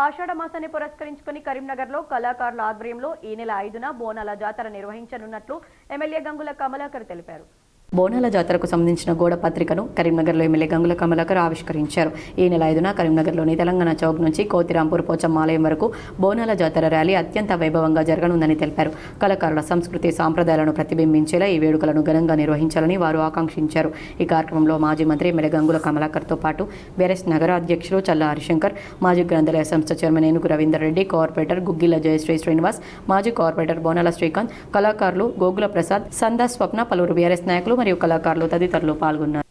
Speaker 1: ఆషాఢ మాసాన్ని పురస్కరించుకుని కరీంనగర్లో కళాకారుల ఆధ్వర్యంలో ఈ నెల 5న బోనాల జాతర నిర్వహించనున్నట్లు ఎమ్మెల్యే గంగుల కమలాకర్ తెలిపారు. బోనాల జాతరకు సంబంధించిన గోడ పత్రికను కరీంనగర్లో ఎమ్మెల్యే గంగుల కమలాకర్ ఆవిష్కరించారు. ఈ నెల 5న కరీంనగర్లోని తెలంగాణ చౌక్ నుంచి కోతిరాంపూర్ పోచమ్మ ఆలయం వరకు బోనాల జాతర ర్యాలీ అత్యంత వైభవంగా జరగనుందని తెలిపారు. కళాకారుల సంస్కృతి సాంప్రదాయాలను ప్రతిబింబించేలా ఈ వేడుకలను ఘనంగా నిర్వహించాలని వారు ఆకాంక్షించారు. ఈ కార్యక్రమంలో మాజీ మంత్రి ఎమ్మెల్యే గంగుల కమలాకర్తో పాటు బీఆర్ఎస్ నగర అధ్యక్షులు చల్లా హరిశంకర్, మాజీ గ్రంథాలయ సంస్థ చైర్మన్ ఏనుగు రవీందర్ రెడ్డి, కార్పొరేటర్ గుగ్గిల జయశ్రీ శ్రీనివాస్, మాజీ కార్పొరేటర్ బోనాల శ్రీకాంత్, కళాకారులు గోగుల ప్రసాద్, సందా స్వప్న, పలువురు బీఆర్ఎస్ నాయకులు మరియు కళాకారులు తదితరులు పాల్గొన్నారు.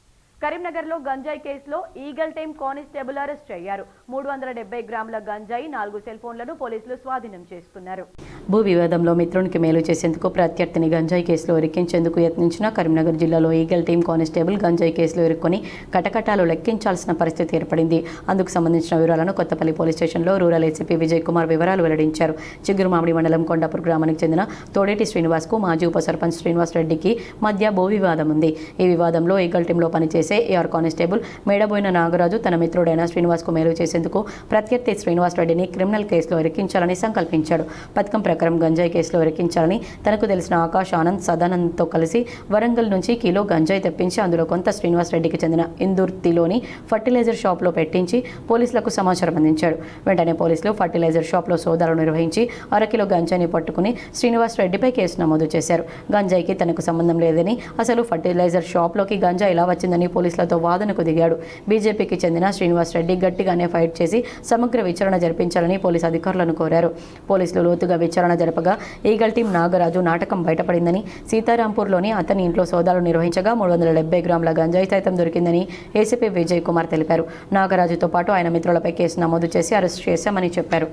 Speaker 1: కరీంనగర్లో గంజాయి కేసులో ఈగల్ టీం కానిస్టేబుల్ అరెస్ట్ అయ్యారు. 370 గ్రాముల గంజాయి, 4 సెల్ ఫోన్లను పోలీసులు స్వాధీనం చేసుకున్నారు. భూ వివాదంలో మిత్రునికి మేలు చేసేందుకు ప్రత్యర్థిని గంజాయి కేసులో ఇరికించేందుకు యత్నించిన కరీంనగర్ జిల్లాలో ఈగల్ టీం కానిస్టేబుల్ గంజాయి కేసులో ఇరుక్కొని కటకటాలు లెక్కించాల్సిన పరిస్థితి ఏర్పడింది. అందుకు సంబంధించిన వివరాలను కొత్తపల్లి పోలీస్ స్టేషన్లో రూరల్ ఏసీపీ విజయ్ కుమార్ వివరాలు వెల్లడించారు. చిగురుమామిడి మండలం కొండాపూర్ గ్రామానికి చెందిన తోడేటి శ్రీనివాస్కు మాజీ ఉప సర్పంచ్ శ్రీనివాస్ రెడ్డికి మధ్య భూ వివాదం ఉంది. ఈ వివాదంలో ఈగల్ టీంలో పనిచేసే ఏఆర్ కానిస్టేబుల్ మేడబోయిన నాగరాజు తన మిత్రుడైన శ్రీనివాస్కు మేలు చేసేందుకు ప్రత్యర్థి శ్రీనివాస్ రెడ్డిని క్రిమినల్ కేసులో ఇరికించాలని సంకల్పించాడు. పథకం ప్రకారం గంజాయి కేసులో ఇరికించాలని తనకు తెలిసిన ఆకాష్ ఆనంద్ సదానంద్తో కలిసి వరంగల్ నుంచి కిలో గంజాయి తెప్పించి అందులో కొంత శ్రీనివాస్ రెడ్డికి చెందిన ఇందుర్తిలోని ఫర్టిలైజర్ షాప్లో పెట్టించి పోలీసులకు సమాచారం అందించాడు. వెంటనే పోలీసులు ఫర్టిలైజర్ షాప్లో సోదాలు నిర్వహించి అరకిలో గంజాయిని పట్టుకుని శ్రీనివాస్ రెడ్డిపై కేసు నమోదు చేశారు. గంజాయికి తనకు సంబంధం లేదని, అసలు ఫర్టిలైజర్ షాప్లోకి గంజాయి ఎలా వచ్చిందని పోలీసులతో వాదనకు దిగాడు. బీజేపీకి చెందిన శ్రీనివాస్ రెడ్డి గట్టిగానే ఫైట్ చేసి సమగ్ర విచారణ జరిపించాలని పోలీసు అధికారులను కోరారు. పోలీసులు లోతుగా విచారణ జరపగా ఈగల్ టీం నాగరాజు నాటకం బయటపడిందని, సీతారాంపూర్లోని అతని ఇంట్లో సోదాలు నిర్వహించగా 370 గ్రాముల గంజాయి సైతం దొరికిందని ఏసీపీ విజయ్ కుమార్ తెలిపారు. నాగరాజుతో పాటు ఆయన మిత్రులపై కేసు నమోదు చేసి అరెస్ట్ చేశామని చెప్పారు.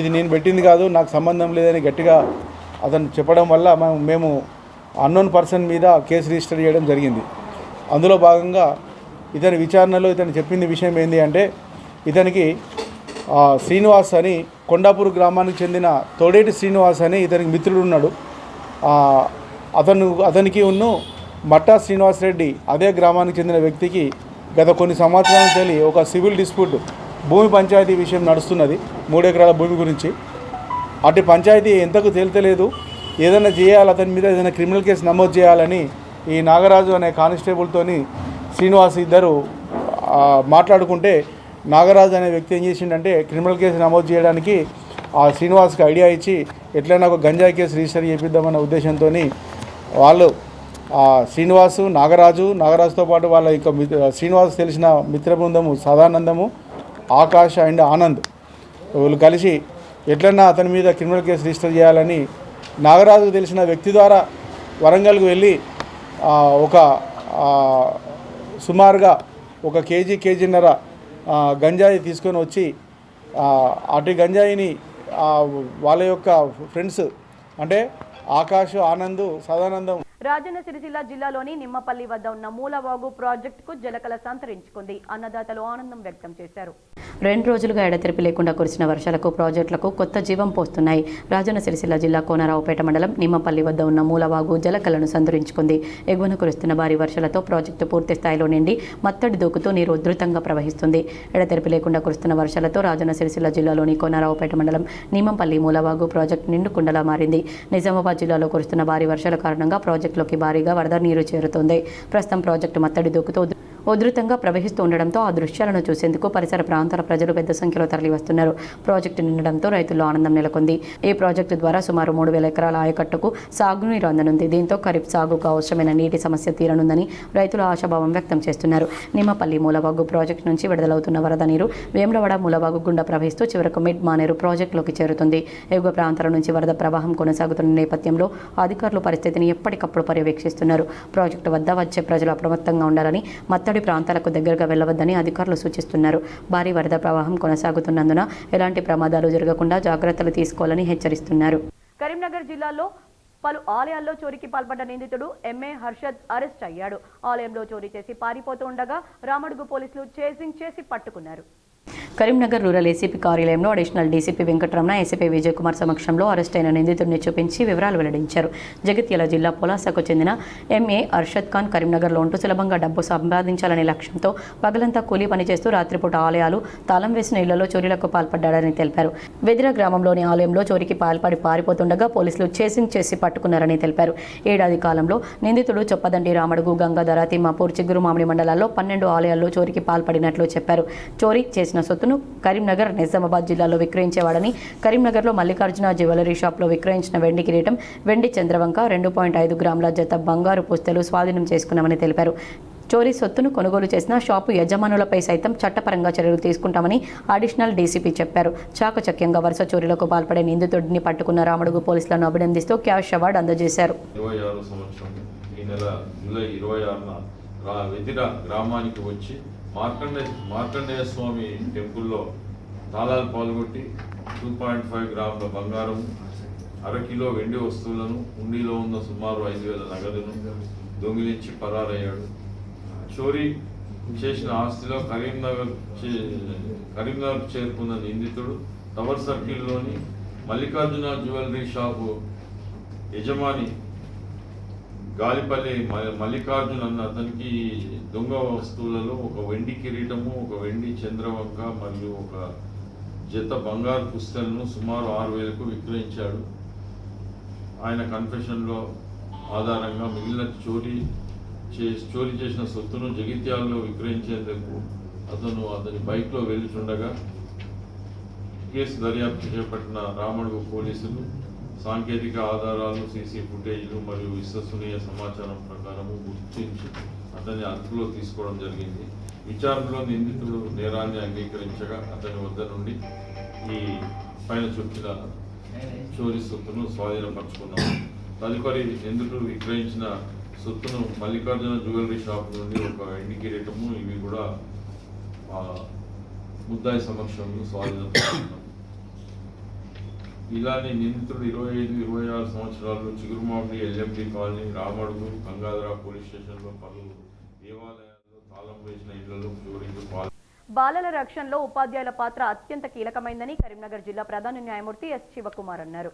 Speaker 5: ఇది నేను పెట్టింది కాదు, నాకు సంబంధం లేదని గట్టిగా అతను చెప్పడం వల్ల మేము అన్నోన్ పర్సన్ మీద కేసు రిజిస్టర్ చేయడం జరిగింది. అందులో భాగంగా ఇతని విచారణలో ఇతను చెప్పింది విషయం ఏంటి అంటే, ఇతనికి శ్రీనివాస్ అని కొండాపూర్ గ్రామానికి చెందిన తోడేటి శ్రీనివాస్ అని ఇతనికి మిత్రుడు ఉన్నాడు. అతనికి మట్టా శ్రీనివాస్ రెడ్డి అదే గ్రామానికి చెందిన వ్యక్తికి గత కొన్ని సంవత్సరాల నుంచి ఒక సివిల్ డిస్ప్యూట్ భూమి పంచాయతీ విషయం నడుస్తున్నది. 3 ఎకరాల భూమి గురించి. అటు పంచాయతీ ఎంతకు తేల్తలేదు, ఏదైనా చేయాలి, అతని మీద ఏదైనా క్రిమినల్ కేసు నమోదు చేయాలని ఈ నాగరాజు అనే కానిస్టేబుల్తోని శ్రీనివాస్ ఇద్దరు మాట్లాడుకుంటే, నాగరాజు అనే వ్యక్తి ఏం చేసిండంటే క్రిమినల్ కేసు నమోదు చేయడానికి ఆ శ్రీనివాస్కి ఐడియా ఇచ్చి ఎట్లయినా ఒక గంజాయి కేసు రిజిస్టర్ చేపిద్దామన్న ఉద్దేశంతో వాళ్ళు నాగరాజుతో పాటు వాళ్ళ ఇంకా శ్రీనివాస్ తెలిసిన మిత్ర బృందము సదానందము, ఆకాష్ అండ్ ఆనంద్ వీళ్ళు కలిసి ఎట్లన్నా అతని మీద క్రిమినల్ కేసు రిజిస్టర్ చేయాలని నాగరాజుకు తెలిసిన వ్యక్తి ద్వారా వరంగల్కు వెళ్ళి సుమారుగా 1 కేజీన్నర గంజాయి తీసుకొని వచ్చి అటు గంజాయిని వాళ్ళ యొక్క ఫ్రెండ్స్ అంటే ఆకాష్, ఆనంద్, సదానందం.
Speaker 1: రాజన్న సిరిసిల్ల జిల్లాలోని నిమ్మపల్లి వద్ద ఉన్న మూలవాగు ప్రాజెక్టుకు జలకళ సంతరించుకుంది. అన్నదాతలు ఆనందం వ్యక్తం చేశారు. 2 రోజులుగా ఎడతెరిపి లేకుండా కురిసిన వర్షాలకు ప్రాజెక్టులకు కొత్త జీవం పోస్తున్నాయి. రాజన్న సిరిసిల్ల జిల్లా కోనరావుపేట మండలం నిమ్మపల్లి వద్ద ఉన్న మూలవాగు జలకళను సంతరించుకుంది. ఎగువన కురుస్తున్న భారీ వర్షాలతో ప్రాజెక్టు పూర్తి స్థాయిలో నిండి మత్తడి దూకుతూ నీరు ఉధృతంగా ప్రవహిస్తుంది. ఎడతెరిపి లేకుండా కురుస్తున్న వర్షాలతో రాజన్న సిరిసిల్ల జిల్లాలోని కోనరావుపేట మండలం నిమ్మపల్లి మూలవాగు ప్రాజెక్టు నిండుకుండలా మారింది. నిజామాబాద్ జిల్లాలో కురుస్తున్న భారీ వర్షాల కారణంగా ప్రాజెక్టులోకి భారీగా వరద నీరు చేరుతోంది. ప్రస్తుతం ప్రాజెక్టు మత్తడి దూకుతూ ఉధృతంగా ప్రవహిస్తూ ఉండడంతో ఆ దృశ్యాలను చూసేందుకు పరిసర ప్రాంతాల ప్రజలు పెద్ద సంఖ్యలో తరలివస్తున్నారు. ప్రాజెక్టు నిండడంతో రైతుల్లో ఆనందం నెలకొంది. ఈ ప్రాజెక్టు ద్వారా సుమారు 3000 ఎకరాల ఆయకట్టుకు సాగునీరు అందనుంది. దీంతో ఖరీఫ్ సాగుకు అవసరమైన నీటి సమస్య తీరనుందని రైతులు ఆశాభావం వ్యక్తం చేస్తున్నారు. నిమ్మపల్లి మూలవాగు ప్రాజెక్టు నుంచి విడుదలవుతున్న వరద నీరు వేములవాడ మూలవాగు గుండా ప్రవహిస్తూ చివరకు మిడ్ మానేరు ప్రాజెక్టులోకి చేరుతుంది. ఎగువ ప్రాంతాల నుంచి వరద ప్రవాహం కొనసాగుతున్న నేపథ్యంలో అధికారులు పరిస్థితిని ఎప్పటికప్పుడు పర్యవేక్షిస్తున్నారు. ప్రాజెక్టు వద్ద వచ్చే ప్రజలు అప్రమత్తంగా ఉండాలని, మత్తడి ప్రాంతాలకు దగ్గరగా వెళ్లవద్దని అధికారులు సూచిస్తున్నారు. భారీ వరద ప్రవాహం కొనసాగుతున్నందున ఎలాంటి ప్రమాదాలు జరగకుండా జాగ్రత్తలు తీసుకోవాలని హెచ్చరిస్తున్నారు. కరీంనగర్ జిల్లాలో పలు ఆలయాల్లో చోరీకి పాల్పడ్డ నిందితుడు ఎంఏ హర్షద్ అరెస్ట్ అయ్యాడు. ఆలయంలో చోరీ చేసి పారిపోతూ ఉండగా రామడుగు పోలీసులు చేసింగ్ చేసి పట్టుకున్నారు. కరీంనగర్ రూరల్ ఏసీపీ కార్యాలయంలో additional DCP Venkataramana, ACP Vijay Kumar సమక్షంలో అరెస్ట్ అయిన నిందితుడిని చూపించి వివరాలు వెల్లడించారు. జగిత్యాల జిల్లా పొలాసకు చెందిన ఎంఏ అర్షద్ ఖాన్ కరీంనగర్లో ఉంటూ సులభంగా డబ్బు సంపాదించాలనే లక్ష్యంతో పగలంతా కూలీ పనిచేస్తూ రాత్రిపూట ఆలయాలు, తాళం వేసిన ఇళ్లలో చోరీలకు పాల్పడ్డాడని తెలిపారు. వెదిర గ్రామంలోని ఆలయంలో చోరీకి పాల్పడి పారిపోతుండగా పోలీసులు చేసింగ్ చేసి పట్టుకున్నారని తెలిపారు. ఏడాది కాలంలో నిందితుడు చొప్పదండి, రామడుగు, గంగాధర, తిమ్మాపూర్, చిగురు మామిడి మండలాల్లో 12 ఆలయాల్లో చోరీకి పాల్పడినట్లు చెప్పారు. చోరీ చేసిన సొత్తును కరీంనగర్, నిజామాబాద్ జిల్లాలో విక్రయించేవాడని, కరీంనగర్లో మల్లికార్జున జ్యువెలరీ షాప్లో విక్రయించిన వెండి కిరీటం, వెండి చంద్రవంక, 2.5 గ్రాముల జత బంగారు పుస్తలు స్వాధీనం చేసుకున్నామని తెలిపారు. చోరీ సొత్తును కొనుగోలు చేసిన షాపు యజమానులపై సైతం చట్టపరంగా చర్యలు తీసుకుంటామని అడిషనల్ డీసీపీ చెప్పారు. చాకచక్యంగా వరుస చోరీలకు పాల్పడే నిందితుడిని పట్టుకున్న రామడుగు పోలీసులను అభినందిస్తూ క్యాష్ అవార్డు అందజేశారు.
Speaker 4: ఈ నెల జూలై 26న వెదిర గ్రామానికి వచ్చి మార్కండేయ స్వామి టెంపుల్లో తాళాలు పాల్గొట్టి 2.5 గ్రాముల బంగారం, 1/2 కిలో వెండి వస్తువులను, ఉండిలో ఉన్న సుమారు 5,000 నగదును దొంగిలించి పరారయ్యాడు. చోరీ చేసిన ఆస్తిలో కరీంనగర్ చేరుకున్న నిందితుడు టవర్ సర్కిల్లోని మల్లికార్జున జ్యువెలరీ షాపు యజమాని గాలిపల్లి మల్లికార్జున్ అన్న అతనికి దొంగ వస్తువులలో ఒక వెండి కిరీటము, ఒక వెండి చంద్రవంక మరియు ఒక జత బంగారు పుస్తలను సుమారు 6,000కు విక్రయించాడు. ఆయన కన్ఫెషన్లో ఆధారంగా మిగిలిన చోరీ చేసిన సొత్తును జగిత్యాలలో విక్రయించేందుకు అతని బైక్లో వెళ్తుండగా కేసు దర్యాప్తు చేపట్టిన రామడుగు పోలీసులు సాంకేతిక ఆధారాలు, సీసీ ఫుటేజ్లు మరియు విశ్వసనీయ సమాచారం ప్రకారము గుర్తించి అతన్ని అదుపులో తీసుకోవడం జరిగింది. విచారణలో నిందితుడు నేరాన్ని అంగీకరించగా అతని వద్ద నుండి ఈ పైన చెప్పిన చోరీ సొత్తును స్వాధీనపరచుకున్నాము. తదుపరి నిందితుడు విక్రయించిన సొత్తును మల్లికార్జున జ్యువెలరీ షాప్ నుండి ఒక వెండి కిరీటము, ఇవి కూడా ముద్దాయి సమక్షంలో స్వాధీనపరచుకున్నాము. ఇలానే నిందితుడు 25-26 సంవత్సరాల్లో Chigurumamidi, LMD colony, Ramadugu, Gangadhara police స్టేషన్లో పలు దేవాలయాల్లో తాళం వేసిన ఇళ్లలో చోరీకి
Speaker 1: బాలల రక్షణలో ఉపాధ్యాయుల పాత్ర అత్యంత కీలకమైందని కరీంనగర్ జిల్లా ప్రధాన న్యాయమూర్తి ఎస్ శివకుమార్ అన్నారు.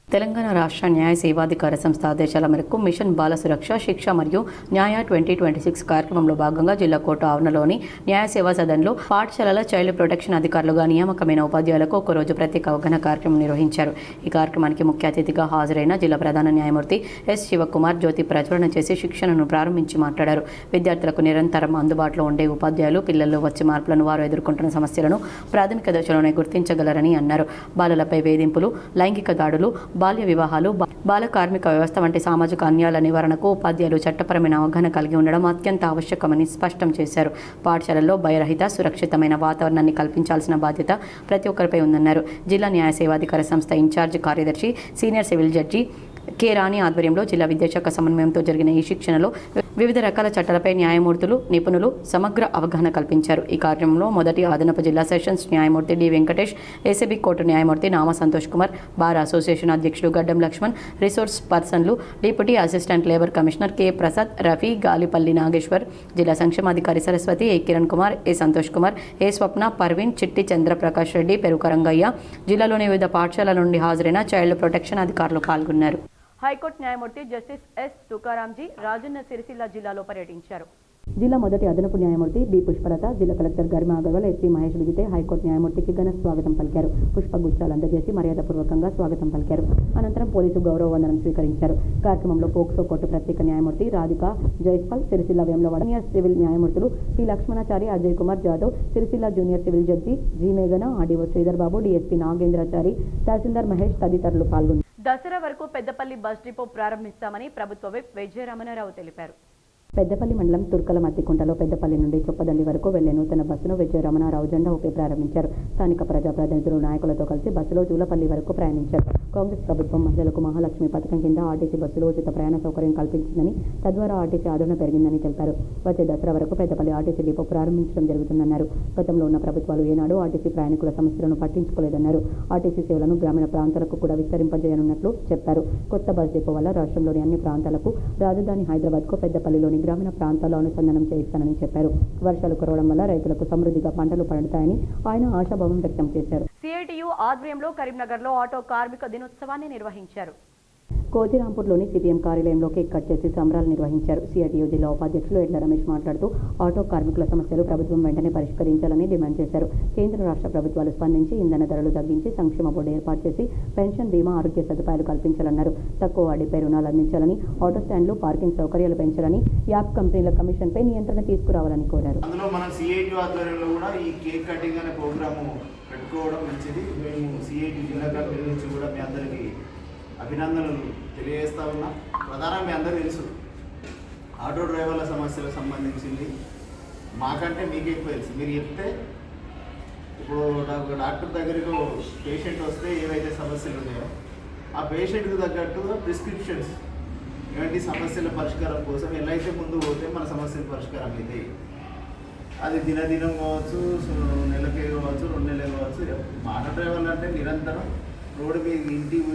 Speaker 1: తెలంగాణ రాష్ట్ర న్యాయ సేవాధికార సంస్థ ఆదేశాల మేరకు మిషన్ బాల సురక్ష, శిక్ష మరియు న్యాయ 2026 కార్యక్రమంలో భాగంగా జిల్లా కోర్టు ఆవరణలోని న్యాయ సేవా సదన్లో పాఠశాలల చైల్డ్ ప్రొటెక్షన్ అధికారులుగా నియామకమైన ఉపాధ్యాయులకు ఒకరోజు ప్రత్యేక అవగాహన కార్యక్రమం నిర్వహించారు. ఈ కార్యక్రమానికి ముఖ్య అతిథిగా హాజరైన జిల్లా ప్రధాన న్యాయమూర్తి ఎస్ శివకుమార్ జ్యోతి ప్రజ్వలన చేసి శిక్షణను ప్రారంభించి మాట్లాడారు. విద్యార్థులకు నిరంతరం అందుబాటులో ఉండే ఉపాధ్యాయులు పిల్లల్లో వచ్చే మార్పులను, వారు ఎదుర్కొంటున్న సమస్యలను ప్రాథమిక దశలోనే గుర్తించగలరని అన్నారు. బాలలపై వేధింపులు, లైంగిక దాడులు, బాల్య వివాహాలు, బాల కార్మిక వ్యవస్థ వంటి సామాజిక అన్యాయాల నివారణకు ఉపాధ్యాయులు చట్టపరమైన అవగాహన కలిగి ఉండడం అత్యంత ఆవశ్యకమని స్పష్టం చేశారు. పాఠశాలల్లో భయరహిత, సురక్షితమైన వాతావరణాన్ని కల్పించాల్సిన బాధ్యత ప్రతి ఒక్కరిపై ఉందన్నారు. జిల్లా న్యాయ సేవాధికార సంస్థ ఇన్ఛార్జ్ కార్యదర్శి, సీనియర్ సివిల్ జడ్జి కె రాణి ఆధ్వర్యంలో జిల్లా విద్యాశాఖ సమన్వయంతో జరిగిన ఈ శిక్షణలో వివిధ రకాల చట్టాలపై న్యాయమూర్తులు, నిపుణులు సమగ్ర అవగాహన కల్పించారు. ఈ కార్యక్రమంలో మొదటి అదనపు జిల్లా సెషన్స్ న్యాయమూర్తి డి వెంకటేష్, ఏసీబీ కోర్టు న్యాయమూర్తి నామ సంతోష్ కుమార్, బార్ అసోసియేషన్ అధ్యక్షుడు గడ్డం లక్ష్మణ్, రిసోర్స్ పర్సన్లు deputy assistant labour commissioner K Prasad, Rafi, Galipalli Nageshwar, జిల్లా సంక్షేమాధికారి సరస్వతి, ఏ కిరణ్ కుమార్, ఏ సంతోష్ కుమార్, ఏ స్వప్న, పర్వీన్, చిట్టి చంద్రప్రకాష్ రెడ్డి, పెరుకరంగయ్య, జిల్లాలోని వివిధ పాఠశాలల నుండి హాజరైన చైల్డ్ ప్రొటెక్షన్ అధికారులు పాల్గొన్నారు. హైకోర్టు న్యాయమూర్తి జస్టిస్ ఎస్ తుకారాంజీ రాజన్న సిరిసిల్ల జిల్లాలో పర్యటించారు. జిల్లా మొదటి అదనపు న్యాయమూర్తి బి పుష్పలత, జిల్లా collector Garima Agarwal, SP Mahesh Vijithe high court న్యాయమూర్తికి ఘన స్వాగతం పలికారు. పుష్పగుచ్చాలు అందజేసి మర్యాదపూర్వకంగా స్వాగతం పలికారు. అనంతరం పోలీసు గౌరవ వందనం స్వీకరించారు. కార్యక్రమంలో పోక్సో కోర్టు ప్రత్యేక న్యాయమూర్తి రాధిక జైస్పాల్, సిరిసిల్ల వేములవాడ జూనియర్ సివిల్ న్యాయమూర్తులు P Lakshmanachari, Ajay Kumar Jadhav, Sircilla junior civil judge G మేఘన, ఆర్డీఓ శ్రీధర్ బాబు, డీఎస్పీ నాగేంద్రాచారి, తహసీల్దార్ మహేష్ తదితరులు పాల్గొన్నారు. దసరా వరకు పెద్దపల్లి బస్ డిపో ప్రారంభిస్తామని ప్రభుత్వ విప్ విజయరమణారావు తెలిపారు. పెద్దపల్లి మండలం తుర్కల మద్దికుంటలో పెద్దపల్లి నుండి చొప్పదండి వరకు వెళ్లే నూతన బస్సును విజయ రమణారావు జెండా ఊపి ప్రారంభించారు. స్థానిక ప్రజాప్రతినిధులు, నాయకులతో కలిసి బస్సులో జూలపల్లి వరకు ప్రయాణించారు. కాంగ్రెస్ ప్రభుత్వం మహిళలకు మహాలక్ష్మి పథకం కింద ఆర్టీసీ బస్సులో ఉచిత ప్రయాణ సౌకర్యం కల్పించిందని, తద్వారా ఆర్టీసీ ఆదరణ పెరిగిందని తెలిపారు. వచ్చే దసరా వరకు పెద్దపల్లి ఆర్టీసీ డిపో ప్రారంభించడం జరుగుతుందన్నారు. గతంలో ఉన్న ప్రభుత్వాలు ఏనాడు ఆర్టీసీ ప్రయాణికుల సమస్యలను పట్టించుకోలేదన్నారు. ఆర్టీసీ సేవలను గ్రామీణ ప్రాంతాలకు కూడా విస్తరింపజేయనున్నట్లు చెప్పారు. కొత్త బస్ డిపో వల్ల రాష్ట్రంలోని అన్ని ప్రాంతాలకు, రాజధాని హైదరాబాద్కు పెద్దపల్లిలోని జిల్లాలోని గ్రామీణ ప్రాంతాల్లో అనుసంధానం చేయిస్తానని చెప్పారు. వర్షాలు కురవడం వల్ల రైతులకు సమృద్ధిగా పంటలు పండుతాయని ఆయన ఆశాభావం వ్యక్తం చేశారు. సిఐటియు ఆధ్వర్యంలో కరీంనగర్లో ఆటో కార్మిక దినోత్సవాన్ని నిర్వహించారు. కోతిరాంపూర్లోని సిపిఎం కార్యాలయంలో కేక్ కట్ చేసి సంబరాలు నిర్వహించారు. సిఐటియు జిల్లా ఉపాధ్యక్షులు ఎడ్ల రమేష్ మాట్లాడుతూ ఆటో కార్మికుల సమస్యలు ప్రభుత్వం వెంటనే పరిష్కరించాలని డిమాండ్ చేశారు. కేంద్ర రాష్ట్ర ప్రభుత్వాలు స్పందించి ఇంధన ధరలు తగ్గించి సంక్షేమ బోర్డు ఏర్పాటు చేసి పెన్షన్, బీమా, ఆరోగ్య సదుపాయాలు కల్పించాలన్నారు. తక్కువ వడ్డీపై రుణాలు అందించాలని, ఆటో స్టాండ్లు, పార్కింగ్ సౌకర్యాలు పెంచాలని, యాప్ కంపెనీల కమిషన్పై నియంత్రణ తీసుకురావాలని కోరారు.
Speaker 6: అందులో మనం సిఐటి ఆధ్వర్యంలో కూడా ఈ కేక్ కటింగ్ అనే ప్రోగ్రాము పెట్టుకోవడం మంచిది. మేము సిఐటి జిల్లా కమిటీ నుంచి కూడా మీ అందరికీ అభినందనలు తెలియజేస్తా ఉన్నాం. ప్రధానంగా మీ అందరూ తెలుసు, ఆటో డ్రైవర్ల సమస్యలకు సంబంధించింది మాకంటే మీకే ఎక్కువ తెలుసు. మీరు చెప్తే ఇప్పుడు డాక్టర్ దగ్గరకు పేషెంట్ వస్తే ఏవైతే సమస్యలు ఉన్నాయో ఆ పేషెంట్కి తగ్గట్టు ప్రిస్క్రిప్షన్స్ ఇలాంటి సమస్యల పరిష్కారం కోసం ఎలా అయితే ముందు పోతే మన సమస్యల పరిష్కారం అవుతాయి. అది దినదినం కావచ్చు, నెలకే కావచ్చు, 2 నెలలు కావచ్చు. ఆటో డ్రైవర్లు అంటే నిరంతరం రోడ్డు మీద ఇంటికి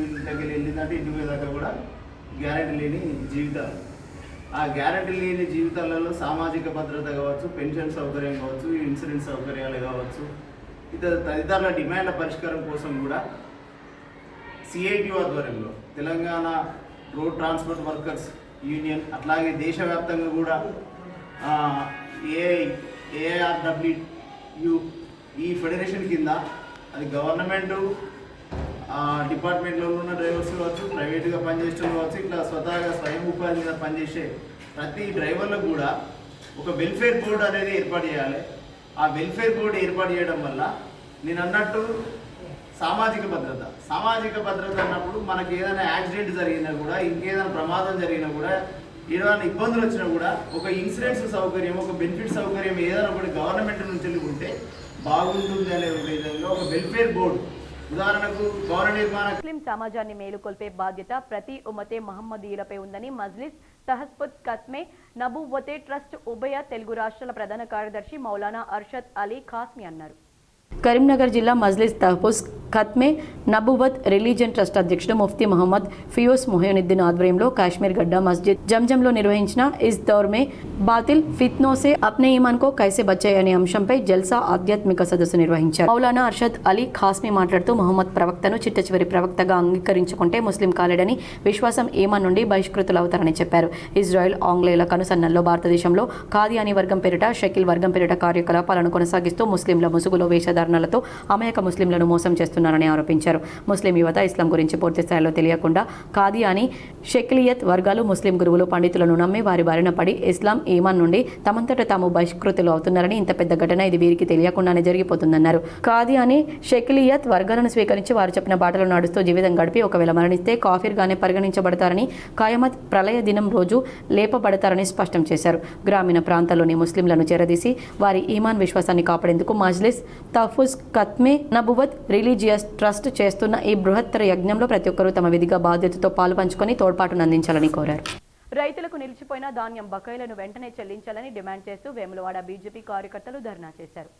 Speaker 6: వెళ్ళిందంటే ఇంటికి దాకా కూడా గ్యారెంటీ లేని జీవితాలు. ఆ గ్యారెంటీ లేని జీవితాలలో సామాజిక భద్రత కావచ్చు, పెన్షన్ సౌకర్యం కావచ్చు, ఇన్సూరెన్స్ సౌకర్యాలు కావచ్చు, తదితర డిమాండ్ల పరిష్కారం కోసం కూడా సిఐటి ఆధ్వర్యంలో Telangana road transport workers union, అట్లాగే దేశవ్యాప్తంగా కూడా ఏఐఆర్డబ్ల్యూ ఈ ఫెడరేషన్ కింద అది గవర్నమెంటు డిపార్ట్మెంట్లో ఉన్న డ్రైవర్స్ కావచ్చు, ప్రైవేట్గా పనిచేస్తున్న కావచ్చు, ఇట్లా స్వతహాగా స్వయం ఉపాధి మీద పనిచేసే ప్రతి డ్రైవర్లకు కూడా ఒక వెల్ఫేర్ బోర్డు అనేది ఏర్పాటు చేయాలి. ఆ వెల్ఫేర్ బోర్డు ఏర్పాటు చేయడం వల్ల నేను అన్నట్టు సామాజిక భద్రత అన్నప్పుడు మనకి ఏదైనా యాక్సిడెంట్ జరిగినా కూడా, ఇంకేదైనా ప్రమాదం జరిగినా కూడా, ఏదైనా ఇబ్బందులు వచ్చినా కూడా ఒక ఇన్సూరెన్స్ సౌకర్యం, ఒక బెనిఫిట్ సౌకర్యం ఏదైనా కూడా గవర్నమెంట్ నుంచి ఉంటే బాగుంటుంది అనే విధంగా ఒక వెల్ఫేర్ బోర్డు, ఉదాహరణకు భవన నిర్మాణ
Speaker 1: ముస్లిం సమాజాన్ని మేలుకొల్పే బాధ్యత ప్రతి ఉమ్మతే మహమ్మదీయులపై ఉందని మజ్లిస్ తహస్పుత్ ఖత్మే నబువ్వతే ట్రస్ట్ ఉభయ తెలుగు రాష్ట్రాల ప్రధాన కార్యదర్శి మౌలానా అర్షద్ అలీ ఖాస్మి అన్నారు. కరీంనగర్ జిల్లా మజ్లిస్ తహఫుజ్ ఖత్మే నబువత్ రిలీజియన్ ట్రస్ట్ అధ్యక్షుడు ముఫ్తీ మహమ్మద్ ఫియోస్ మొహియుద్దీన్ ఆధ్వర్యంలో కాశ్మీర్ గడ్డ మస్జిద్ జంజంలో నిర్వహించిన ఇస్ దౌర్ మే బాతిల్ ఫిత్నో సే అప్నే ఈమాన్ కో కైసే బచాయే అనే అంశంపై జల్సా ఆధ్యాత్మిక సదస్సు నిర్వహించారు. మౌలానా అర్షద్ అలీ ఖాస్మి మాట్లాడుతూ మహమ్మద్ ప్రవక్తను చిట్టచివరి ప్రవక్తగా అంగీకరించుకుంటే ముస్లిం కాలేడని, విశ్వాసం ఈమాన్ నుండి బహిష్కృతులవుతారని చెప్పారు. ఇజ్రాయెల్ ఆంగ్లేయుల కనుసన్నల్లో భారతదేశంలో ఖాదియానీ వర్గం పేరిట, షకిల్ వర్గం పేరిట కార్యకలాపాలను కొనసాగిస్తూ ముస్లింల ముసుగులో వేషధారణలతో అమాయక ముస్లింలను మోసం చేస్తున్నారని ఆరోపించారు. ముస్లిం యువత ఇస్లాం గురించి పూర్తి స్థాయిలో తెలియకుండా ఖాదియానీ, షకిలియత్ వర్గాలు ముస్లిం గురువులు, పండితులను నమ్మి వారి బారిన పడి ఇస్లాం, ఈమాన్ నుండి తమంతట తాము బహిష్కృతులు అవుతున్నారని, ఇంత పెద్ద ఘటన ఇది వీరికి తెలియకుండానే జరిగిపోతుందన్నారు. ఖాదియానీ, షకిలియత్ వర్గాలను స్వీకరించి వారు చెప్పిన బాటలో నడుస్తూ జీవితం గడిపి ఒకవేళ మరణిస్తే కాఫీర్గానే పరిగణించబడతారని, ఖయామత్ ప్రళయ దినం రోజు లేపబడతారని స్పష్టం చేశారు. గ్రామీణ ప్రాంతాల్లోని ముస్లింలను చేరదీసి వారి ఈమాన్ విశ్వాసాన్ని కాపాడేందుకు మజ్లిస్ తహఫుజ్ ఖత్మే నబువత్ రిలీజియస్ ట్రస్ట్ చేస్తున్న ఈ బృహత్తర యజ్ఞంలో ప్రతి ఒక్కరూ తమ విధిగా బాధ్యతతో పాలు పంచుకొని తోడ్పాటును అందించాలని కోరారు. రైతులకు నిలిచిపోయిన ధాన్యం బకాయిలను వెంటనే చెల్లించాలని డిమాండ్ చేస్తూ వేములవాడ బీజేపీ కార్యకర్తలు ధర్నా చేశారు.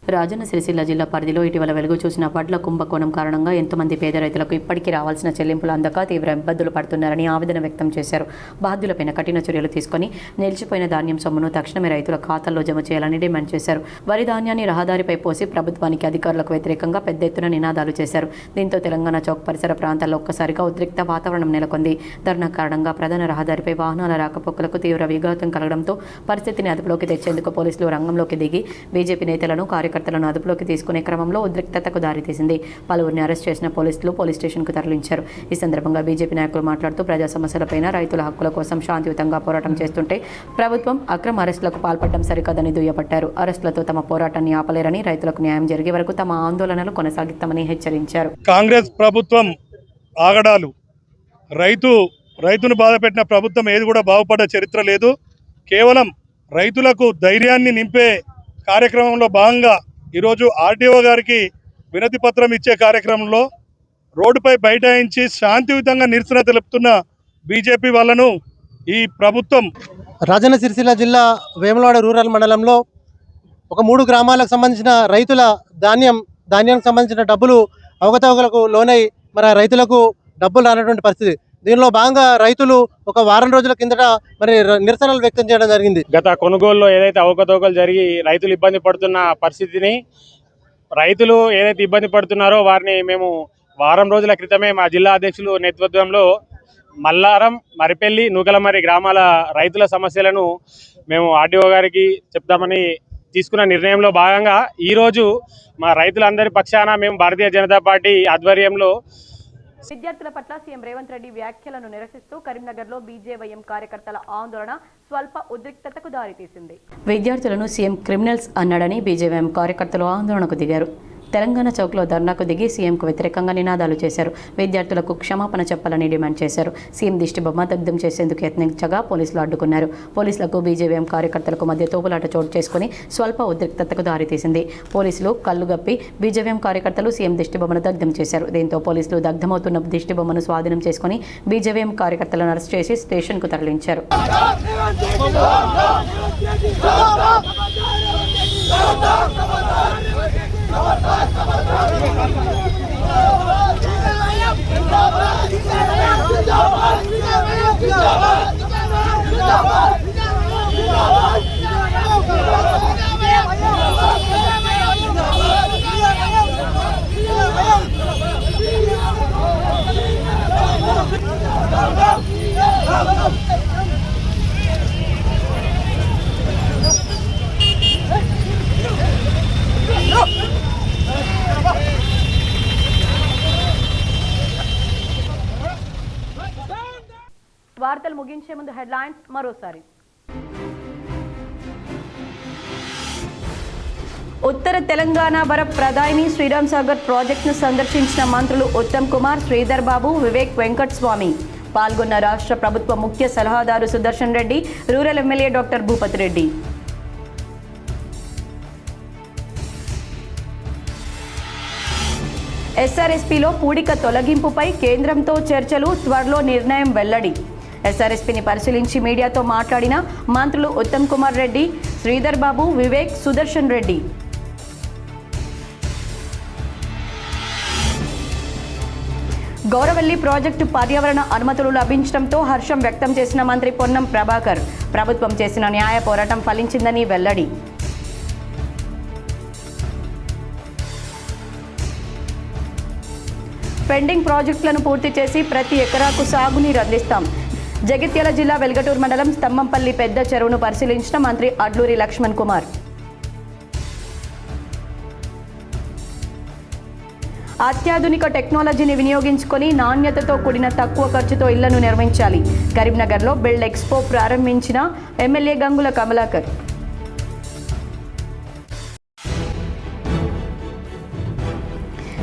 Speaker 1: రాజన్న సిరిసిల్ల జిల్లా పరిధిలో ఇటీవల వెలుగు చూసిన వడ్ల కుంభకోణం కారణంగా ఎంతోమంది పేద రైతులకు ఇప్పటికీ రావాల్సిన చెల్లింపులు అందక తీవ్ర ఇబ్బందులు పడుతున్నారని ఆవేదన వ్యక్తం చేశారు. బాధ్యులపైన కఠిన చర్యలు తీసుకుని నిలిచిపోయిన ధాన్యం సొమ్మును తక్షణమే రైతుల ఖాతాల్లో జమ చేయాలని డిమాండ్ చేశారు. వరి ధాన్యాన్ని రహదారిపై పోసి ప్రభుత్వానికి, అధికారులకు వ్యతిరేకంగా పెద్ద ఎత్తున నినాదాలు చేశారు. దీంతో తెలంగాణ చౌక్ పరిసర ప్రాంతాల్లో ఒక్కసారిగా ఉద్రిక్త వాతావరణం నెలకొంది. ధర్నా కారణంగా ప్రధాన రహదారిపై వాహనాల రాకపోకలకు తీవ్ర విఘాతం కలగడంతో పరిస్థితిని అదుపులోకి తెచ్చేందుకు పోలీసులు రంగంలోకి దిగి బీజేపీ నేతలను, కార్యకర్తలను అదుపులోకి తీసుకునే క్రమంలో ఉద్రిక్తతకు దారితీసింది. పలువురిని అరెస్ట్ చేసిన పోలీసులు పోలీస్ స్టేషన్కు తరలించారు. ఈ సందర్భంగా బీజేపీ నాయకులు మాట్లాడుతూ ప్రజా సమస్యలపైన, రైతుల హక్కుల కోసం శాంతియుతంగా పోరాటం చేస్తుంటే ప్రభుత్వం అక్రమ అరెస్టులకు పాల్పడడం సరికాదని దుయ్యబట్టారు. అరెస్టులతో తమ పోరాటాన్ని ఆపలేరని, రైతులకు న్యాయం జరిగే వరకు తమ ఆందోళనలు కొనసాగిస్తామని హెచ్చరించారు.
Speaker 7: కాంగ్రెస్ ప్రభుత్వం ఆగడాలు, రైతును బాధపెట్టిన ప్రభుత్వం ఏది కూడా బాగుపడ్డ చరిత్ర లేదు. కేవలం రైతులకు ధైర్యాన్ని నింపే కార్యక్రమంలో భాగంగా ఈరోజు ఆర్టీఓ గారికి వినతి పత్రం ఇచ్చే కార్యక్రమంలో రోడ్డుపై బైఠాయించి శాంతియుతంగా నిరసన తెలుపుతున్న బీజేపీ వాళ్ళను ఈ ప్రభుత్వం
Speaker 8: రాజన్న సిరిసిల్ల జిల్లా వేములవాడ రూరల్ మండలంలో ఒక 3 గ్రామాలకు సంబంధించిన రైతుల ధాన్యానికి సంబంధించిన డబ్బులు అవకతవకలకు లోనై మరి రైతులకు డబ్బులు రానటువంటి పరిస్థితి. దీనిలో భాగంగా రైతులు ఒక వారం రోజుల కిందట మరి నిరసనలు వ్యక్తం చేయడం జరిగింది.
Speaker 9: గత కొనుగోలులో ఏదైతే అవకతవకలు జరిగి రైతులు ఇబ్బంది పడుతున్న పరిస్థితిని, రైతులు ఏదైతే ఇబ్బంది పడుతున్నారో వారిని మేము వారం రోజుల క్రితమే మా జిల్లా అధ్యక్షులు నేతృత్వంలో మల్లారం, మరిపెల్లి, నూకలమర్రి గ్రామాల రైతుల సమస్యలను మేము ఆర్డీఓ గారికి చెప్తామని తీసుకున్న నిర్ణయంలో భాగంగా ఈరోజు మా రైతులందరి పక్షాన మేము భారతీయ జనతా పార్టీ ఆధ్వర్యంలో
Speaker 1: విద్యార్థుల పట్ల సీఎం రేవంత్ రెడ్డి వ్యాఖ్యలను నిరసిస్తూ కరీంనగర్లో బీజేవైఎం కార్యకర్తల ఆందోళన స్వల్ప ఉద్రిక్తతకు దారితీసింది. విద్యార్థులను సీఎం క్రిమినల్స్ అన్నాడని బీజేవైఎం కార్యకర్తలు ఆందోళనకు దిగారు. తెలంగాణ చౌక్లో ధర్నాకు దిగి సీఎంకు వ్యతిరేకంగా నినాదాలు చేశారు. విద్యార్థులకు క్షమాపణ చెప్పాలని డిమాండ్ చేశారు. సీఎం దిష్టిబొమ్మ దగ్ధం చేసేందుకు యత్నించగా పోలీసులు అడ్డుకున్నారు. పోలీసులకు బీజేవైఎం కార్యకర్తలకు మధ్య తోపులాట చోటు చేసుకుని స్వల్ప ఉద్రిక్తతకు దారితీసింది. పోలీసులు కళ్ళుగప్పి బీజేవైఎం కార్యకర్తలు సీఎం దిష్టిబొమ్మను దగ్ధం చేశారు. దీంతో పోలీసులు దగ్ధమవుతున్న దిష్టిబొమ్మను స్వాధీనం చేసుకుని బీజేవైఎం కార్యకర్తలను అరెస్ట్ చేసి స్టేషన్కు తరలించారు. వార్తలు ముగించే ముందు హెడ్లైన్స్ మరోసారి. ఉత్తర తెలంగాణ వర ప్రధాని శ్రీరామ్ సాగర్ ప్రాజెక్టును సందర్శించిన మంత్రులు ఉత్తమ్ కుమార్, శ్రీధర్ బాబు, వివేక్ వెంకటస్వామి. పాల్గొన్న రాష్ట్ర ప్రభుత్వ ముఖ్య సలహాదారు Sudarshan Reddy, rural MLA doctor Bhupathi Reddy. ఎస్ఆర్ఎస్పీలో పూడిక తొలగింపుపై కేంద్రంతో చర్చలు, త్వరలో నిర్ణయం వెల్లడి. ఎస్ఆర్ఎస్పీని పరిశీలించి మీడియాతో మాట్లాడిన మంత్రులు ఉత్తమ్ కుమార్ రెడ్డి, శ్రీధర్ బాబు, వివేక్, సుదర్శన్ రెడ్డి. గౌరవల్లి ప్రాజెక్టు పర్యావరణ అనుమతులు లభించడంతో హర్షం వ్యక్తం చేసిన మంత్రి పొన్నం ప్రభాకర్. ప్రభుత్వం చేసిన న్యాయ పోరాటం ఫలించిందని వెల్లడి. పెండింగ్ ప్రాజెక్టులను పూర్తి చేసి ప్రతి ఎకరాకు సాగునీరు అందిస్తాం. జగిత్యాల జిల్లా వెల్గటూరు మండలం స్తంభంపల్లి పెద్ద చెరువును పరిశీలించిన మంత్రి అడ్లూరి లక్ష్మణ్ కుమార్. అత్యాధునిక టెక్నాలజీని వినియోగించుకొని నాణ్యతతో కూడిన తక్కువ ఖర్చుతో ఇళ్లను నిర్మించాలి. కరీంనగర్లో బిల్డ్ ఎక్స్పో ప్రారంభించిన ఎమ్మెల్యే గంగుల కమలాకర్.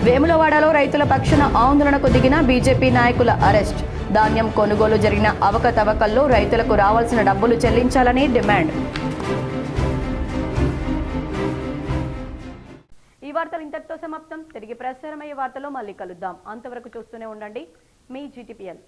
Speaker 1: వేములవాడలో రైతుల పక్షాన ఆందోళనకు దిగిన బీజేపీ నాయకుల అరెస్ట్. ధాన్యం కొనుగోలు జరిగిన అవకతవకల్లో రైతులకు రావాల్సిన డబ్బులు చెల్లించాలని డిమాండ్. ఈ వార్తలు ఇంతటితో సమాప్తం. తిరిగి ప్రసారమయ్యే వార్తలో మళ్ళీ కలుద్దాం. అంతవరకు చూస్తూనే ఉండండి మీ GTPL.